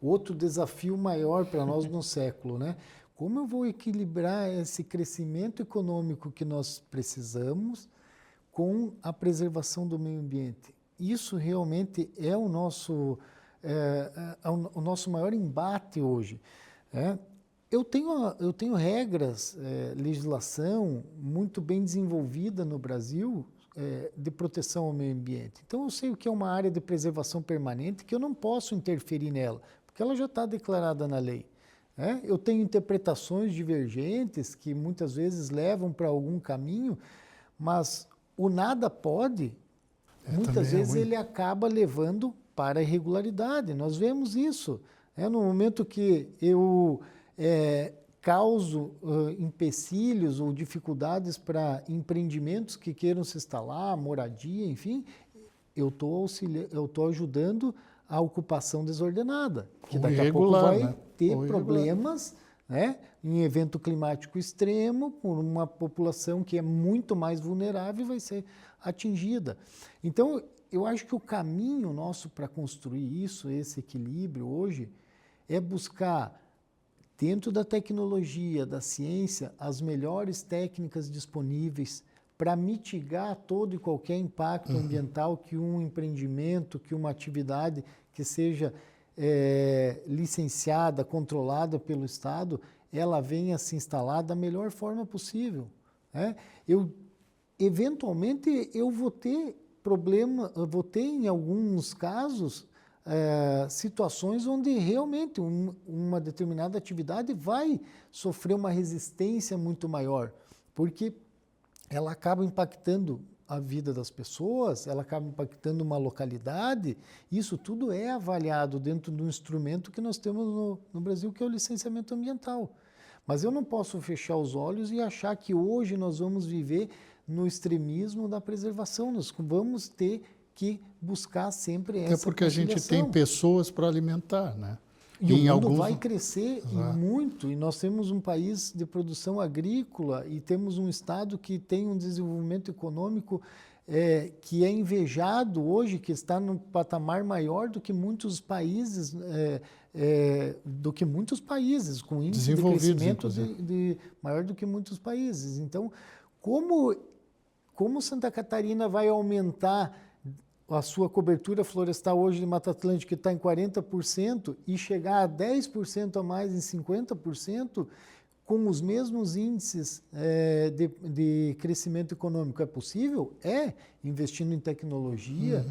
outro desafio maior para nós no século, né? Como eu vou equilibrar esse crescimento econômico que nós precisamos com a preservação do meio ambiente? Isso realmente é o nosso maior embate hoje. Eu tenho regras, legislação muito bem desenvolvida no Brasil de proteção ao meio ambiente. Então, eu sei o que é uma área de preservação permanente, que eu não posso interferir nela, porque ela já está declarada na lei. Eu tenho interpretações divergentes que muitas vezes levam para algum caminho, mas o nada pode, muitas vezes ele acaba levando para a irregularidade. Nós vemos isso. No momento que eu causo empecilhos ou dificuldades para empreendimentos que queiram se instalar, moradia, enfim, eu estou ajudando a ocupação desordenada, que daqui a pouco vai ter problemas, né, em evento climático extremo, por uma população que é muito mais vulnerável e vai ser atingida. Então, eu acho que o caminho nosso para construir isso, esse equilíbrio hoje, é buscar, dentro da tecnologia, da ciência, as melhores técnicas disponíveis para mitigar todo e qualquer impacto ambiental que um empreendimento, que uma atividade que seja licenciada, controlada pelo Estado, ela venha se instalar da melhor forma possível. Eventualmente, eu vou ter em alguns casos, situações onde realmente uma determinada atividade vai sofrer uma resistência muito maior, porque ela acaba impactando a vida das pessoas, ela acaba impactando uma localidade. Isso tudo é avaliado dentro do instrumento que nós temos no Brasil, que é o licenciamento ambiental. Mas eu não posso fechar os olhos e achar que hoje nós vamos viver no extremismo da preservação. Nós vamos ter que buscar sempre essa É porque a gente tem pessoas para alimentar, né? E o mundo vai crescer e muito, e nós temos um país de produção agrícola e temos um estado que tem um desenvolvimento econômico que é invejado hoje, que está num patamar maior do que muitos países, com índice de crescimento maior do que muitos países. Então, como Santa Catarina vai aumentar a sua cobertura florestal hoje de Mata Atlântica, que está em 40%, e chegar a 10% a mais em 50%, com os mesmos índices de crescimento econômico. É possível? Investindo em tecnologia,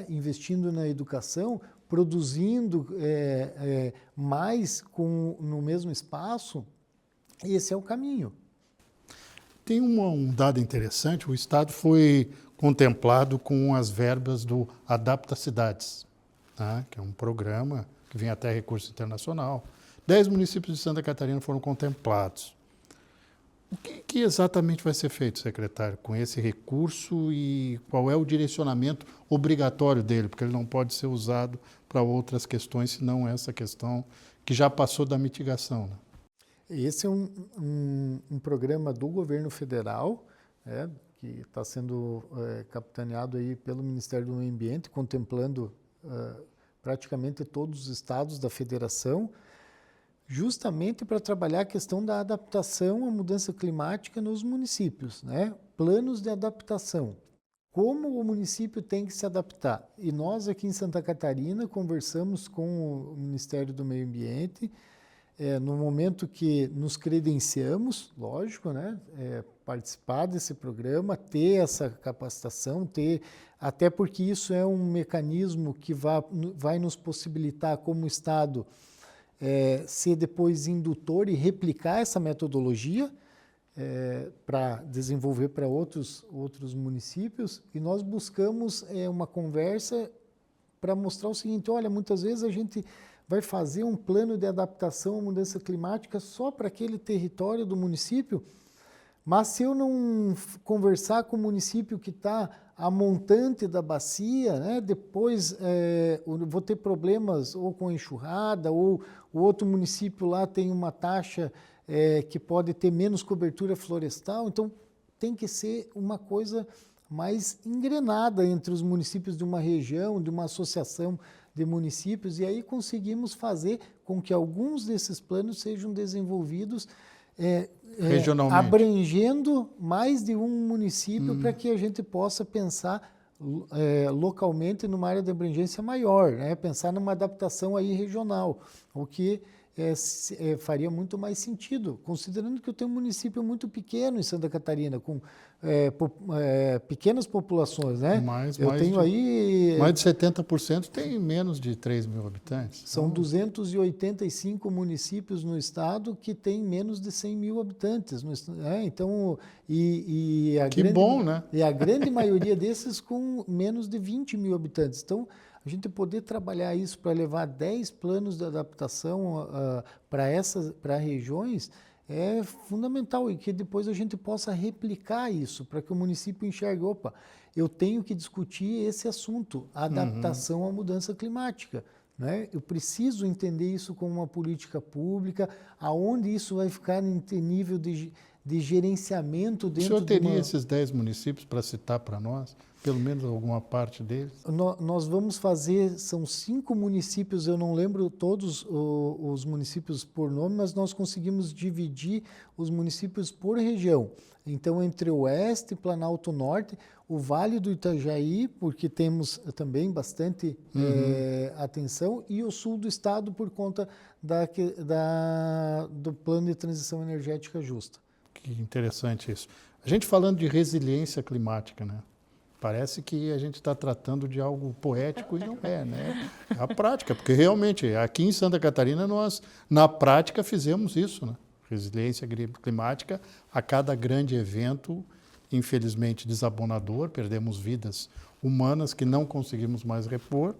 investindo na educação, produzindo mais no mesmo espaço. Esse é o caminho. Tem um dado interessante, o Estado foi contemplado com as verbas do Adapta Cidades, tá? Que é um programa que vem até recurso internacional. 10 municípios de Santa Catarina foram contemplados. O que exatamente vai ser feito, secretário, com esse recurso e qual é o direcionamento obrigatório dele? Porque ele não pode ser usado para outras questões, senão essa questão que já passou da mitigação, né? Esse é um programa do governo federal, que está sendo capitaneado aí pelo Ministério do Meio Ambiente, contemplando praticamente todos os estados da federação, justamente para trabalhar a questão da adaptação à mudança climática nos municípios, né? Planos de adaptação. Como o município tem que se adaptar? E nós aqui em Santa Catarina conversamos com o Ministério do Meio Ambiente, no momento que nos credenciamos, lógico, né? Participar desse programa, ter essa capacitação, até porque isso é um mecanismo que vai nos possibilitar, como Estado, ser depois indutor e replicar essa metodologia para desenvolver para outros municípios. E nós buscamos uma conversa para mostrar o seguinte: olha, muitas vezes a gente vai fazer um plano de adaptação à mudança climática só para aquele território do município, mas se eu não conversar com o município que está a montante da bacia, né, depois eu vou ter problemas ou com enxurrada, ou o outro município lá tem uma taxa que pode ter menos cobertura florestal. Então, tem que ser uma coisa mais engrenada entre os municípios de uma região, de uma associação de municípios, e aí conseguimos fazer com que alguns desses planos sejam desenvolvidos regionalmente, abrangendo mais de um município, para que a gente possa pensar localmente numa área de abrangência maior, né? Pensar numa adaptação aí regional, o que faria muito mais sentido, considerando que eu tenho um município muito pequeno em Santa Catarina, com pequenas populações, né? Mais de 70% tem menos de 3 mil habitantes. São 285 municípios no estado que têm menos de 100 mil habitantes. Então, né? E a grande maioria desses com menos de 20 mil habitantes. Então, a gente poder trabalhar isso para levar 10 planos de adaptação para regiões é fundamental, e que depois a gente possa replicar isso, para que o município enxergue: opa, eu tenho que discutir esse assunto, a adaptação à mudança climática, né? Eu preciso entender isso como uma política pública, aonde isso vai ficar em nível de gerenciamento dentro. O senhor teria esses 10 municípios para citar para nós? Pelo menos alguma parte deles? Nós vamos fazer, são 5 municípios, eu não lembro todos os municípios por nome, mas nós conseguimos dividir os municípios por região. Então, entre o Oeste, Planalto Norte, o Vale do Itajaí, porque temos também bastante atenção, e o Sul do Estado por conta do Plano de Transição Energética Justa. Que interessante isso. A gente falando de resiliência climática, né? Parece que a gente está tratando de algo poético e não é, né? É a prática, porque realmente aqui em Santa Catarina nós, na prática, fizemos isso, né? Resiliência climática a cada grande evento, infelizmente desabonador, perdemos vidas humanas que não conseguimos mais repor.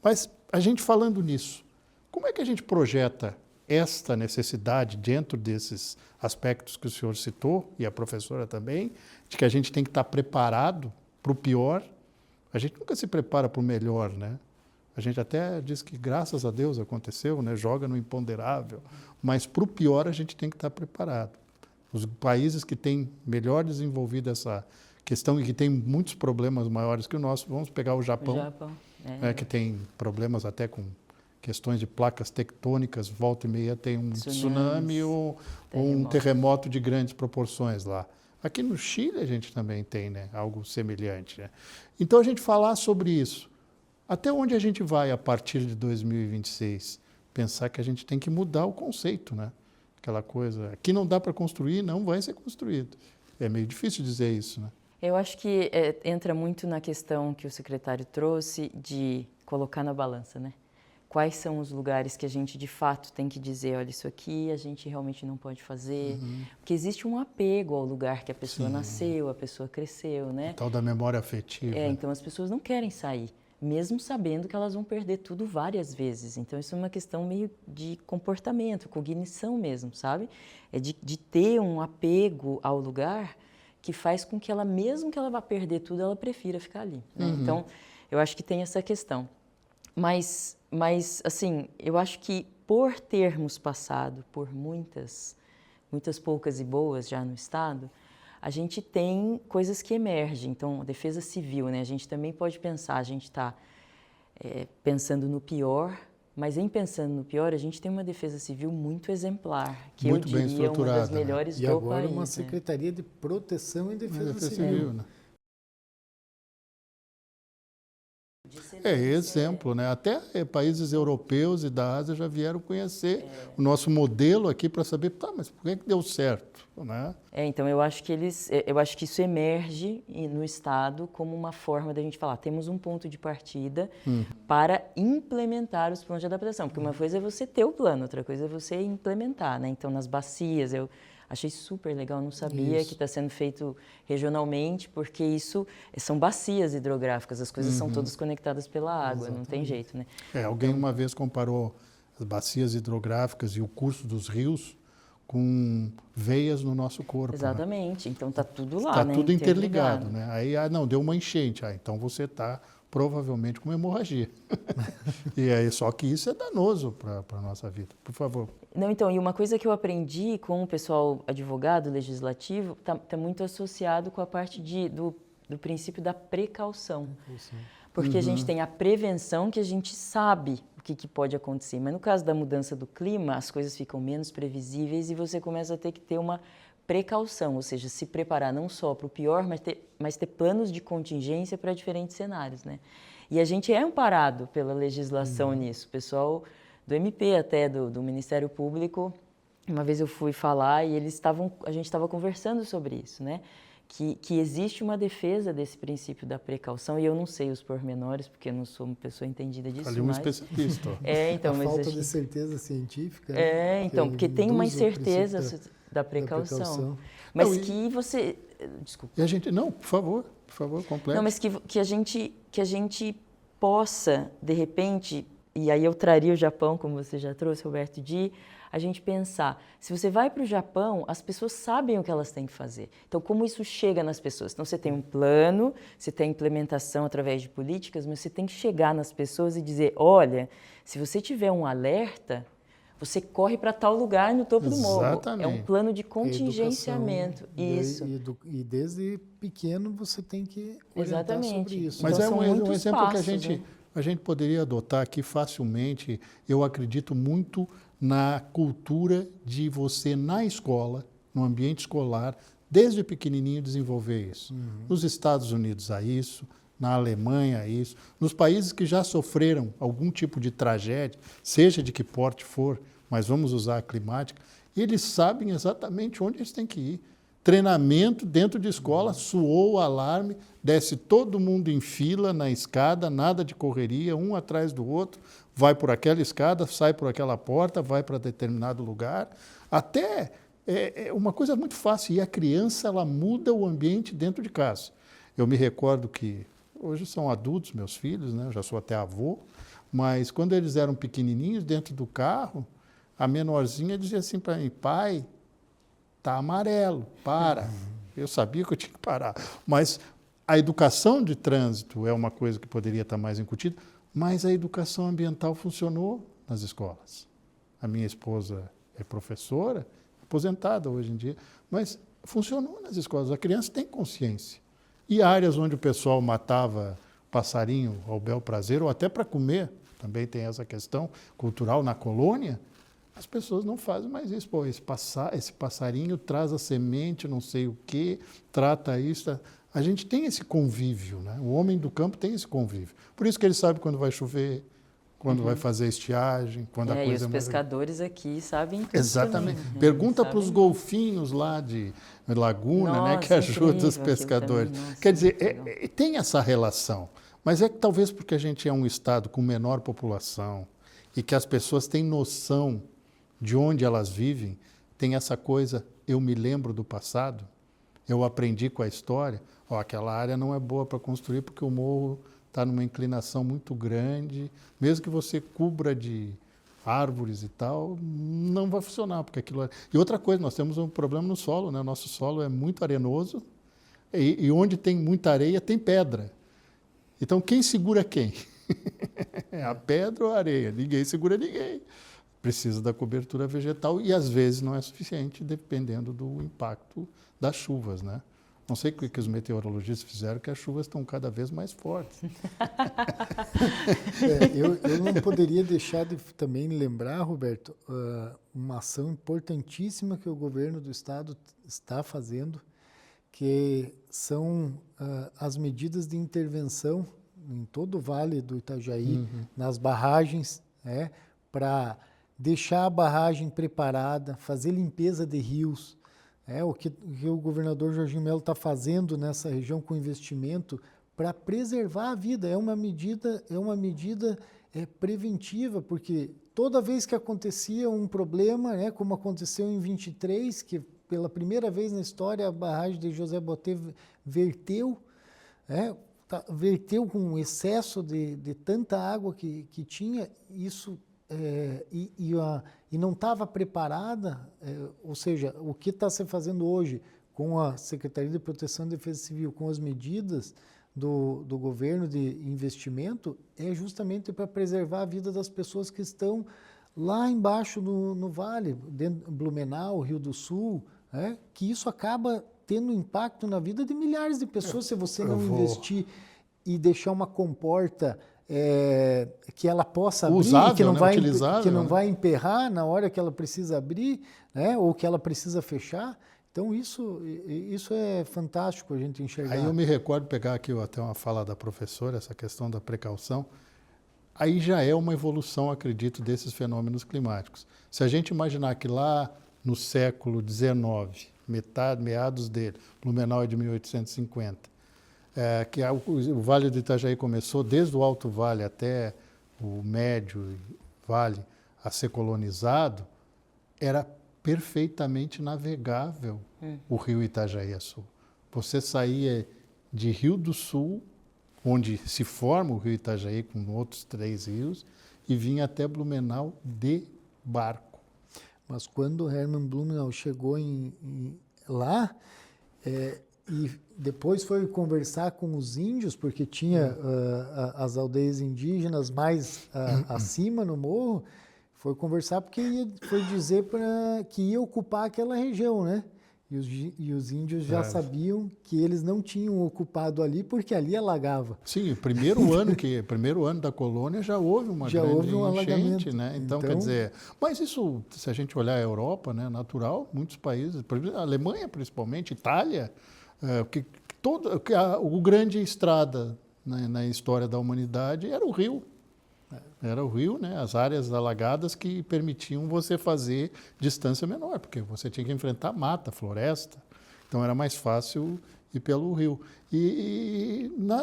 Mas a gente falando nisso, como é que a gente projeta esta necessidade dentro desses aspectos que o senhor citou, e a professora também, de que a gente tem que estar preparado para o pior? A gente nunca se prepara para o melhor, né? A gente até diz que graças a Deus aconteceu, né? Joga no imponderável, mas para o pior a gente tem que estar preparado. Os países que têm melhor desenvolvido essa questão e que têm muitos problemas maiores que o nosso, vamos pegar o Japão, que tem problemas até com questões de placas tectônicas, volta e meia tem um tsunami ou um terremoto de grandes proporções lá. Aqui no Chile a gente também tem, né, algo semelhante, né? Então a gente falar sobre isso. Até onde a gente vai a partir de 2026? Pensar que a gente tem que mudar o conceito, né? Aquela coisa, aqui não dá para construir, não vai ser construído. É meio difícil dizer isso, né? Eu acho que entra muito na questão que o secretário trouxe de colocar na balança, né? Quais são os lugares que a gente de fato tem que dizer, olha, isso aqui a gente realmente não pode fazer, porque existe um apego ao lugar que a pessoa nasceu, a pessoa cresceu, né? A tal da memória afetiva. Então as pessoas não querem sair, mesmo sabendo que elas vão perder tudo várias vezes. Então isso é uma questão meio de comportamento, cognição mesmo, sabe? É de ter um apego ao lugar que faz com que ela, mesmo que ela vá perder tudo, ela prefira ficar ali, né? Então, eu acho que tem essa questão. Mas, assim, eu acho que por termos passado por muitas poucas e boas já no Estado, a gente tem coisas que emergem. Então, a defesa civil, né? A gente também pode pensar, a gente está pensando no pior, mas em pensando no pior, a gente tem uma defesa civil muito exemplar, que muito eu diria uma das né? melhores do país. E agora país, uma né? Secretaria de Proteção e Defesa Civil. Civil, né? É exemplo, né? Até países europeus e da Ásia já vieram conhecer o nosso modelo aqui para saber, tá, mas por que deu certo, né? Então eu acho que isso emerge no Estado como uma forma da gente falar, temos um ponto de partida para implementar os planos de adaptação, porque uma coisa é você ter o plano, outra coisa é você implementar, né? Então nas bacias, eu achei super legal, não sabia que está sendo feito regionalmente, porque isso são bacias hidrográficas, as coisas são todas conectadas pela água, não tem jeito, né? Alguém uma vez comparou as bacias hidrográficas e o curso dos rios com veias no nosso corpo. Exatamente, né? Então está tudo lá, tá né? Tudo interligado, né? Aí, não, deu uma enchente, então você está provavelmente com hemorragia. E aí, só que isso é danoso para a nossa vida. Por favor. Não, então, e uma coisa que eu aprendi com o pessoal advogado legislativo está muito associado com a parte do princípio da precaução. Porque a gente tem a prevenção, que a gente sabe o que pode acontecer. Mas no caso da mudança do clima, as coisas ficam menos previsíveis e você começa a ter que ter uma precaução, ou seja, se preparar não só para o pior, mas ter planos de contingência para diferentes cenários, né? E a gente é amparado pela legislação nisso. O pessoal do MP até, do Ministério Público, uma vez eu fui falar e a gente estava conversando sobre isso, né? Que existe uma defesa desse princípio da precaução, e eu não sei os pormenores, porque eu não sou uma pessoa entendida disso. Ali um especialista. Então, a falta de certeza científica. Então, porque tem uma incerteza da precaução. Mas não, que você... Desculpa. E a gente... Não, por favor, complete. Não, mas que a gente possa, de repente, e aí eu traria o Japão, como você já trouxe, Roberto, de a gente pensar, se você vai para o Japão, as pessoas sabem o que elas têm que fazer. Então, como isso chega nas pessoas? Então, você tem um plano, você tem implementação através de políticas, mas você tem que chegar nas pessoas e dizer, olha, se você tiver um alerta, você corre para tal lugar no topo do morro. Exatamente. É um plano de contingenciamento. Isso. E desde pequeno você tem que orientar sobre isso. Mas então, é um exemplo passos, que a gente poderia adotar aqui facilmente. Eu acredito muito na cultura de você, na escola, no ambiente escolar, desde pequenininho desenvolver isso. Nos Estados Unidos há isso, na Alemanha há isso, nos países que já sofreram algum tipo de tragédia, seja de que porte for, mas vamos usar a climática, eles sabem exatamente onde eles têm que ir. Treinamento dentro de escola, soou o alarme, desce todo mundo em fila na escada, nada de correria, um atrás do outro, vai por aquela escada, sai por aquela porta, vai para determinado lugar. Até é uma coisa muito fácil, e a criança ela muda o ambiente dentro de casa. Eu me recordo que, hoje são adultos meus filhos, né? Eu já sou até avô, mas quando eles eram pequenininhos, dentro do carro, a menorzinha dizia assim para mim, pai, tá amarelo, para. Eu sabia que eu tinha que parar. Mas a educação de trânsito é uma coisa que poderia estar mais incutida, mas a educação ambiental funcionou nas escolas. A minha esposa é professora, aposentada hoje em dia, mas funcionou nas escolas. A criança tem consciência. E áreas onde o pessoal matava passarinho ao bel prazer, ou até para comer, também tem essa questão cultural na colônia, as pessoas não fazem mais isso. Pô, esse passarinho traz a semente, não sei o quê, trata isso. A gente tem esse convívio, né? O homem do campo tem esse convívio. Por isso que ele sabe quando vai chover, quando vai fazer estiagem, quando a coisa e os é mais... pescadores aqui sabem tudo Exatamente. também, né? Pergunta Sabem. para os golfinhos lá de Laguna, né, que Nossa, ajudam os incrível, aquilo pescadores. também, nossa, Quer dizer, muito legal. tem essa relação, mas é que talvez porque a gente é um estado com menor população e que as pessoas têm noção de onde elas vivem, tem essa coisa, eu me lembro do passado, eu aprendi com a história, aquela área não é boa para construir porque o morro está numa inclinação muito grande, mesmo que você cubra de árvores e tal, não vai funcionar, porque aquilo... E outra coisa, nós temos um problema no solo, né? O nosso solo é muito arenoso e onde tem muita areia tem pedra. Então, quem segura quem? É a pedra ou a areia? Ninguém segura ninguém. Precisa da cobertura vegetal e, às vezes, não é suficiente, dependendo do impacto das chuvas, né? Não sei o que os meteorologistas fizeram, que as chuvas estão cada vez mais fortes. Eu não poderia deixar de também lembrar, Roberto, uma ação importantíssima que o governo do estado está fazendo, que são as medidas de intervenção em todo o Vale do Itajaí, nas barragens, para deixar a barragem preparada, fazer limpeza de rios. O que o governador Jorginho Melo está fazendo nessa região com investimento para preservar a vida. É uma medida preventiva, porque toda vez que acontecia um problema, como aconteceu em 23, que pela primeira vez na história a barragem de José Botê verteu, verteu com excesso de tanta água que tinha, isso e não estava preparada, ou seja, o que está se fazendo hoje com a Secretaria de Proteção e Defesa Civil, com as medidas do governo de investimento, é justamente para preservar a vida das pessoas que estão lá embaixo no vale, dentro Blumenau, Rio do Sul, que isso acaba tendo impacto na vida de milhares de pessoas se você não investir e deixar uma comporta que ela possa abrir, usável, que não, né? que não né? vai emperrar na hora que ela precisa abrir, ou que ela precisa fechar. Então, isso é fantástico a gente enxergar. Aí eu me recordo pegar aqui até uma fala da professora, essa questão da precaução. Aí já é uma evolução, acredito, desses fenômenos climáticos. Se a gente imaginar que lá no século XIX, meados dele, Blumenau é de 1850, que o Vale do Itajaí começou desde o Alto Vale até o Médio Vale a ser colonizado, era perfeitamente navegável o rio Itajaí-Açu. Você saía de Rio do Sul, onde se forma o rio Itajaí com outros 3 rios, e vinha até Blumenau de barco. Mas quando Hermann Blumenau chegou lá, e depois foi conversar com os índios, porque tinha as aldeias indígenas mais acima no morro, foi conversar porque foi dizer que ia ocupar aquela região, né? E os índios já sabiam que eles não tinham ocupado ali porque ali alagava. Sim, o primeiro ano da colônia já houve uma grande enchente, né? Então, quer dizer, mas isso, se a gente olhar a Europa, né, natural, muitos países, a Alemanha principalmente, Itália, o grande estrada na história da humanidade era o rio. Era o rio, né, as áreas alagadas que permitiam você fazer distância menor, porque você tinha que enfrentar mata, floresta, então era mais fácil ir pelo rio.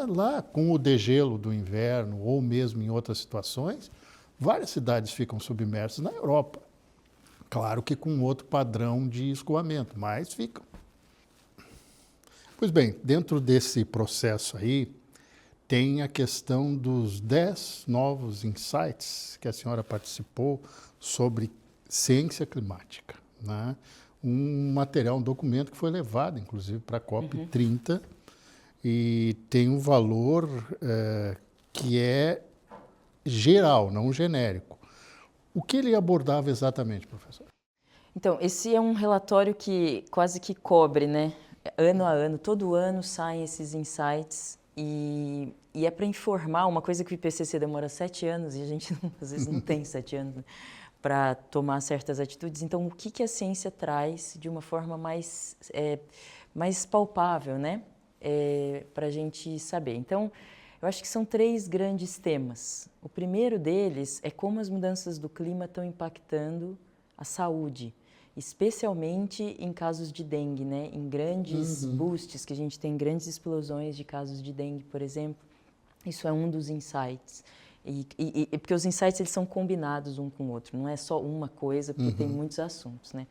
Lá, com o degelo do inverno, ou mesmo em outras situações, várias cidades ficam submersas na Europa. Claro que com outro padrão de escoamento, mas ficam. Pois bem, dentro desse processo aí, tem a questão dos 10 novos insights que a senhora participou sobre ciência climática, né? Um material, um documento que foi levado, inclusive, para a COP30 e tem um valor que é geral, não genérico. O que ele abordava exatamente, professor? Então, esse é um relatório que quase que cobre, né? Ano a ano, todo ano saem esses insights. E é para informar, uma coisa que o IPCC demora 7 anos e a gente às vezes não tem 7 anos para tomar certas atitudes. Então, o que a ciência traz de uma forma mais palpável, né? Para a gente saber. Então, Eu acho que são 3 grandes temas. O primeiro deles é como as mudanças do clima estão impactando a saúde, especialmente em casos de dengue, né? Em grandes boosts, que a gente tem grandes explosões de casos de dengue, por exemplo. Isso é um dos insights. Porque os insights eles são combinados um com o outro, não é só uma coisa, porque tem muitos assuntos, né?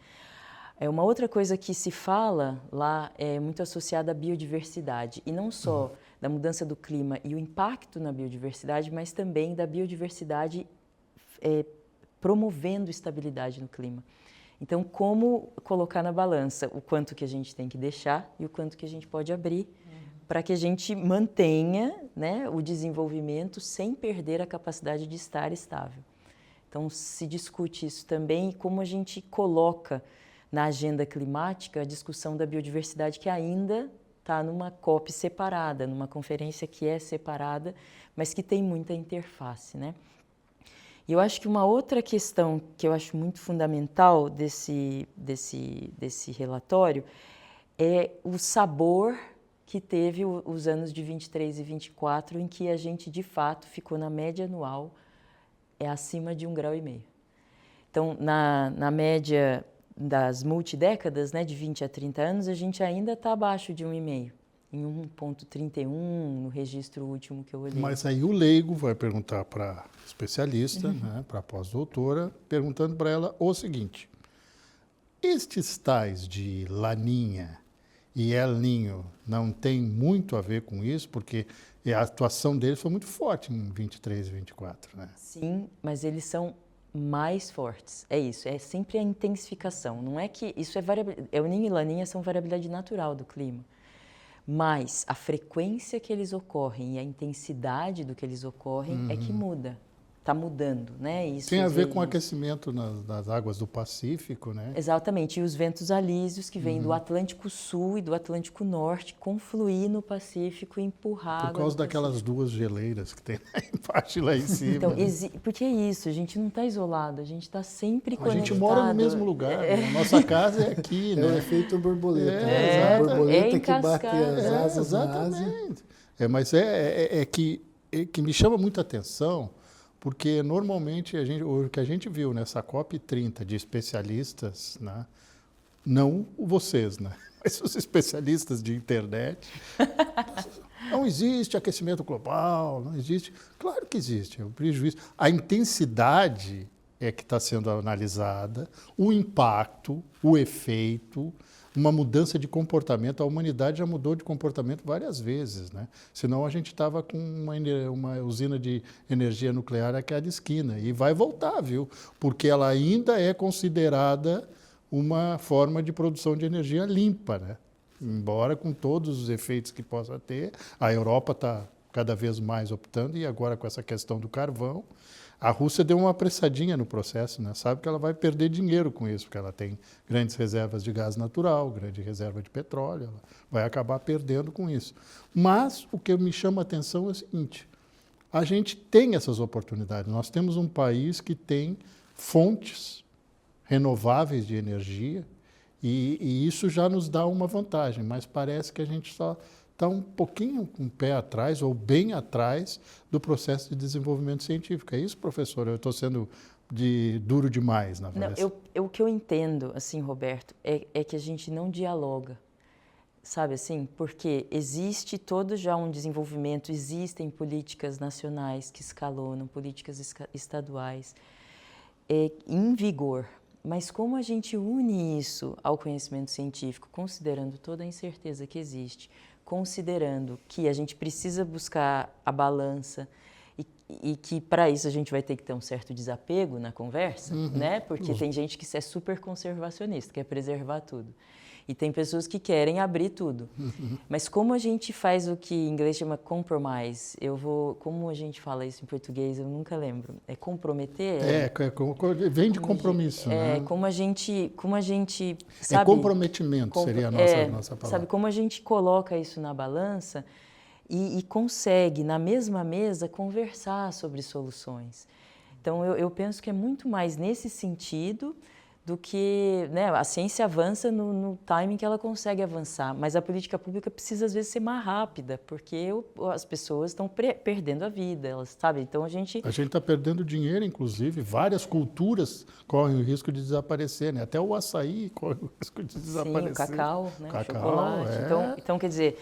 Uma outra coisa que se fala lá é muito associada à biodiversidade, e não só da mudança do clima e o impacto na biodiversidade, mas também da biodiversidade promovendo estabilidade no clima. Então, como colocar na balança o quanto que a gente tem que deixar e o quanto que a gente pode abrir para que a gente mantenha, né, o desenvolvimento sem perder a capacidade de estar estável. Então, se discute isso também e como a gente coloca na agenda climática a discussão da biodiversidade, que ainda está numa COP separada, numa conferência que é separada, mas que tem muita interface, né? E eu acho que uma outra questão que eu acho muito fundamental desse relatório é o sabor que teve os anos de 23 e 24, em que a gente, de fato, ficou na média anual acima de 1,5 graus. Então, na média das multidécadas, né, de 20 a 30 anos, a gente ainda está abaixo de 1,5, em 1,31 no registro último que eu olhei. Mas aí o leigo vai perguntar para a especialista, né, para a pós-doutora, perguntando para ela o seguinte: estes tais de Laninha e El Niño não tem muito a ver com isso, porque a atuação deles foi muito forte em 23 e 24, né? Sim, mas eles são mais fortes. É isso, é sempre a intensificação. Não é que isso é variabilidade. El Niño e Laninha são variabilidade natural do clima. Mas a frequência que eles ocorrem e a intensidade do que eles ocorrem é que muda. Está mudando, né? Isso tem a ver com o aquecimento das águas do Pacífico, né? Exatamente. E os ventos alísios que vêm do Atlântico Sul e do Atlântico Norte confluir no Pacífico e empurrar a água. Por causa daquelas duas geleiras que tem lá embaixo e lá em cima. Então, porque é isso, a gente não está isolado, a gente está sempre conectado. A gente mora no mesmo lugar, né? Nossa casa é aqui, né? É o efeito borboleta. A borboleta que bate as asas na asa. Mas que me chama muita atenção, porque normalmente o que a gente viu nessa COP30 de especialistas, né? Não vocês, né? Mas os especialistas de internet, não existe aquecimento global, não existe. Claro que existe, é um prejuízo. A intensidade é que está sendo analisada, o impacto, o efeito, uma mudança de comportamento. A humanidade já mudou de comportamento várias vezes, né? Senão a gente estava com uma usina de energia nuclear a cada esquina. E vai voltar, viu? Porque ela ainda é considerada uma forma de produção de energia limpa, né? Embora com todos os efeitos que possa ter, a Europa está cada vez mais optando, e agora com essa questão do carvão, a Rússia deu uma apressadinha no processo, né? Sabe que ela vai perder dinheiro com isso, porque ela tem grandes reservas de gás natural, grande reserva de petróleo, ela vai acabar perdendo com isso. Mas o que me chama a atenção é o seguinte: a gente tem essas oportunidades. Nós temos um país que tem fontes renováveis de energia, e isso já nos dá uma vantagem, mas parece que a gente só está um pouquinho com o pé atrás, ou bem atrás, do processo de desenvolvimento científico. É isso, professor? Eu estou sendo duro demais na avaliação. O que eu entendo, assim, Roberto, é que a gente não dialoga, sabe assim? Porque existe todo já um desenvolvimento, existem políticas nacionais que escalonam, políticas estaduais em vigor. Mas como a gente une isso ao conhecimento científico, considerando toda a incerteza que existe, considerando que a gente precisa buscar a balança e que para isso a gente vai ter que ter um certo desapego na conversa, né? Porque tem gente que é super conservacionista, quer preservar tudo. E tem pessoas que querem abrir tudo. Mas como a gente faz o que em inglês chama compromise? Como a gente fala isso em português, eu nunca lembro. É comprometer? Vem de compromisso, né? Como a gente sabe... É comprometimento, seria a nossa palavra. Sabe, como a gente coloca isso na balança e consegue, na mesma mesa, conversar sobre soluções. Então, eu penso que é muito mais nesse sentido do que, né, a ciência avança no timing que ela consegue avançar, mas a política pública precisa às vezes ser mais rápida, porque as pessoas estão perdendo a vida, elas, sabe? Então a gente está perdendo dinheiro, inclusive, várias culturas correm o risco de desaparecer, né? Até o açaí corre o risco de desaparecer. Sim, o cacau, né? Cacau, chocolate. Então, quer dizer,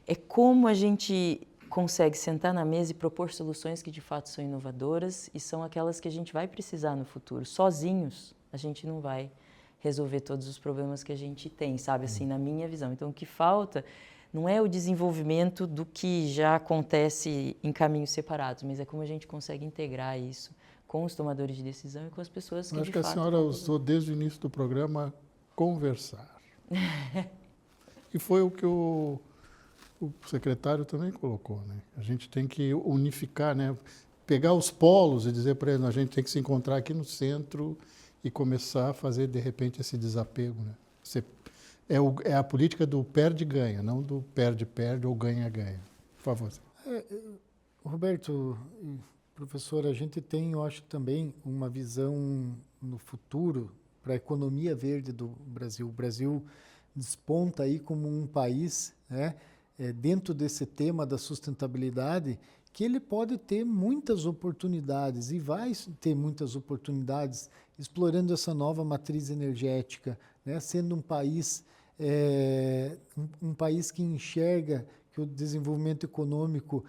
é como a gente consegue sentar na mesa e propor soluções que de fato são inovadoras e são aquelas que a gente vai precisar no futuro. Sozinhos, a gente não vai resolver todos os problemas que a gente tem, sabe? Assim, na minha visão. Então, o que falta não é o desenvolvimento do que já acontece em caminhos separados, mas é como a gente consegue integrar isso com os tomadores de decisão e com as pessoas que de fato... Acho que a senhora usou desde o início do programa conversar. E foi o que o secretário também colocou, né? A gente tem que unificar, né? Pegar os polos e dizer para eles, a gente tem que se encontrar aqui no centro e começar a fazer, de repente, esse desapego, né? É a política do perde-ganha, não do perde-perde ou ganha-ganha. Por favor. Roberto, professor, a gente tem, eu acho, também uma visão no futuro para a economia verde do Brasil. O Brasil desponta aí como um país, né, dentro desse tema da sustentabilidade, que ele pode ter muitas oportunidades e vai ter muitas oportunidades explorando essa nova matriz energética, né, sendo um país que enxerga que o desenvolvimento econômico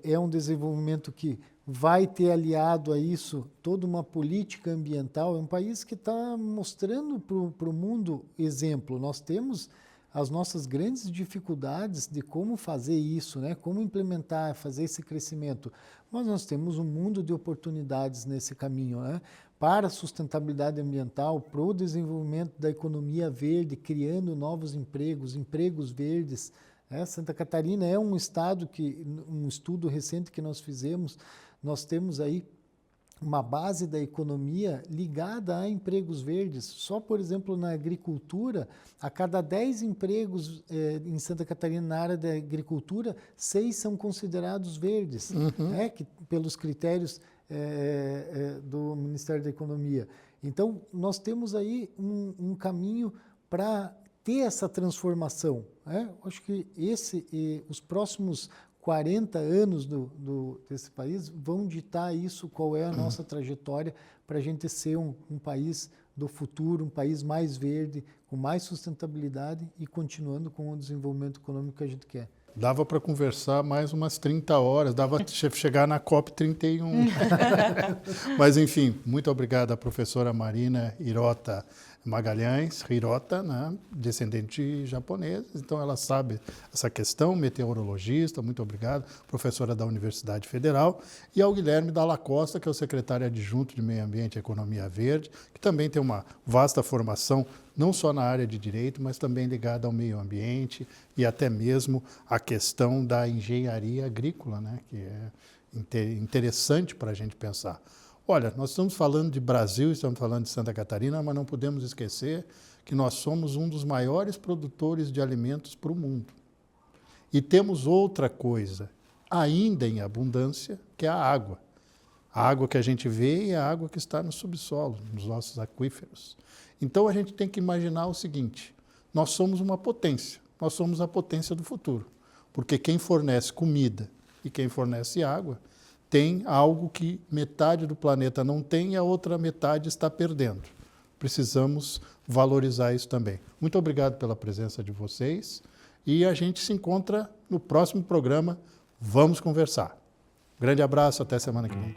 é um desenvolvimento que vai ter aliado a isso toda uma política ambiental. É um país que está mostrando para o mundo exemplo. Nós temos as nossas grandes dificuldades de como fazer isso, né? Como implementar, fazer esse crescimento. Mas nós temos um mundo de oportunidades nesse caminho, né? Para a sustentabilidade ambiental, para o desenvolvimento da economia verde, criando novos empregos verdes. Santa Catarina é um estado um estudo recente que nós fizemos, nós temos aí uma base da economia ligada a empregos verdes. Só, por exemplo, na agricultura, a cada 10 empregos em Santa Catarina na área da agricultura, 6 são considerados verdes, né, pelos critérios do Ministério da Economia. Então, nós temos aí um caminho para ter essa transformação, né? Acho que os próximos 40 anos desse país vão ditar isso, qual é a nossa trajetória para a gente ser um país do futuro, um país mais verde, com mais sustentabilidade e continuando com o desenvolvimento econômico que a gente quer. Dava para conversar mais umas 30 horas, dava para chegar na COP31. Mas, enfim, muito obrigado à professora Marina Hirota Magalhães, Hirota, né, descendente japonesa, então ela sabe essa questão, meteorologista, muito obrigado, professora da Universidade Federal, e ao Guilherme Dalla Costa, que é o secretário adjunto de Meio Ambiente e Economia Verde, que também tem uma vasta formação, não só na área de direito, mas também ligada ao meio ambiente e até mesmo à questão da engenharia agrícola, né, que é interessante para a gente pensar. Olha, nós estamos falando de Brasil, estamos falando de Santa Catarina, mas não podemos esquecer que nós somos um dos maiores produtores de alimentos para o mundo. E temos outra coisa, ainda em abundância, que é a água. A água que a gente vê e a água que está no subsolo, nos nossos aquíferos. Então a gente tem que imaginar o seguinte, nós somos uma potência, nós somos a potência do futuro. Porque quem fornece comida e quem fornece água tem algo que metade do planeta não tem e a outra metade está perdendo. Precisamos valorizar isso também. Muito obrigado pela presença de vocês e a gente se encontra no próximo programa Vamos Conversar. Grande abraço, até semana que vem.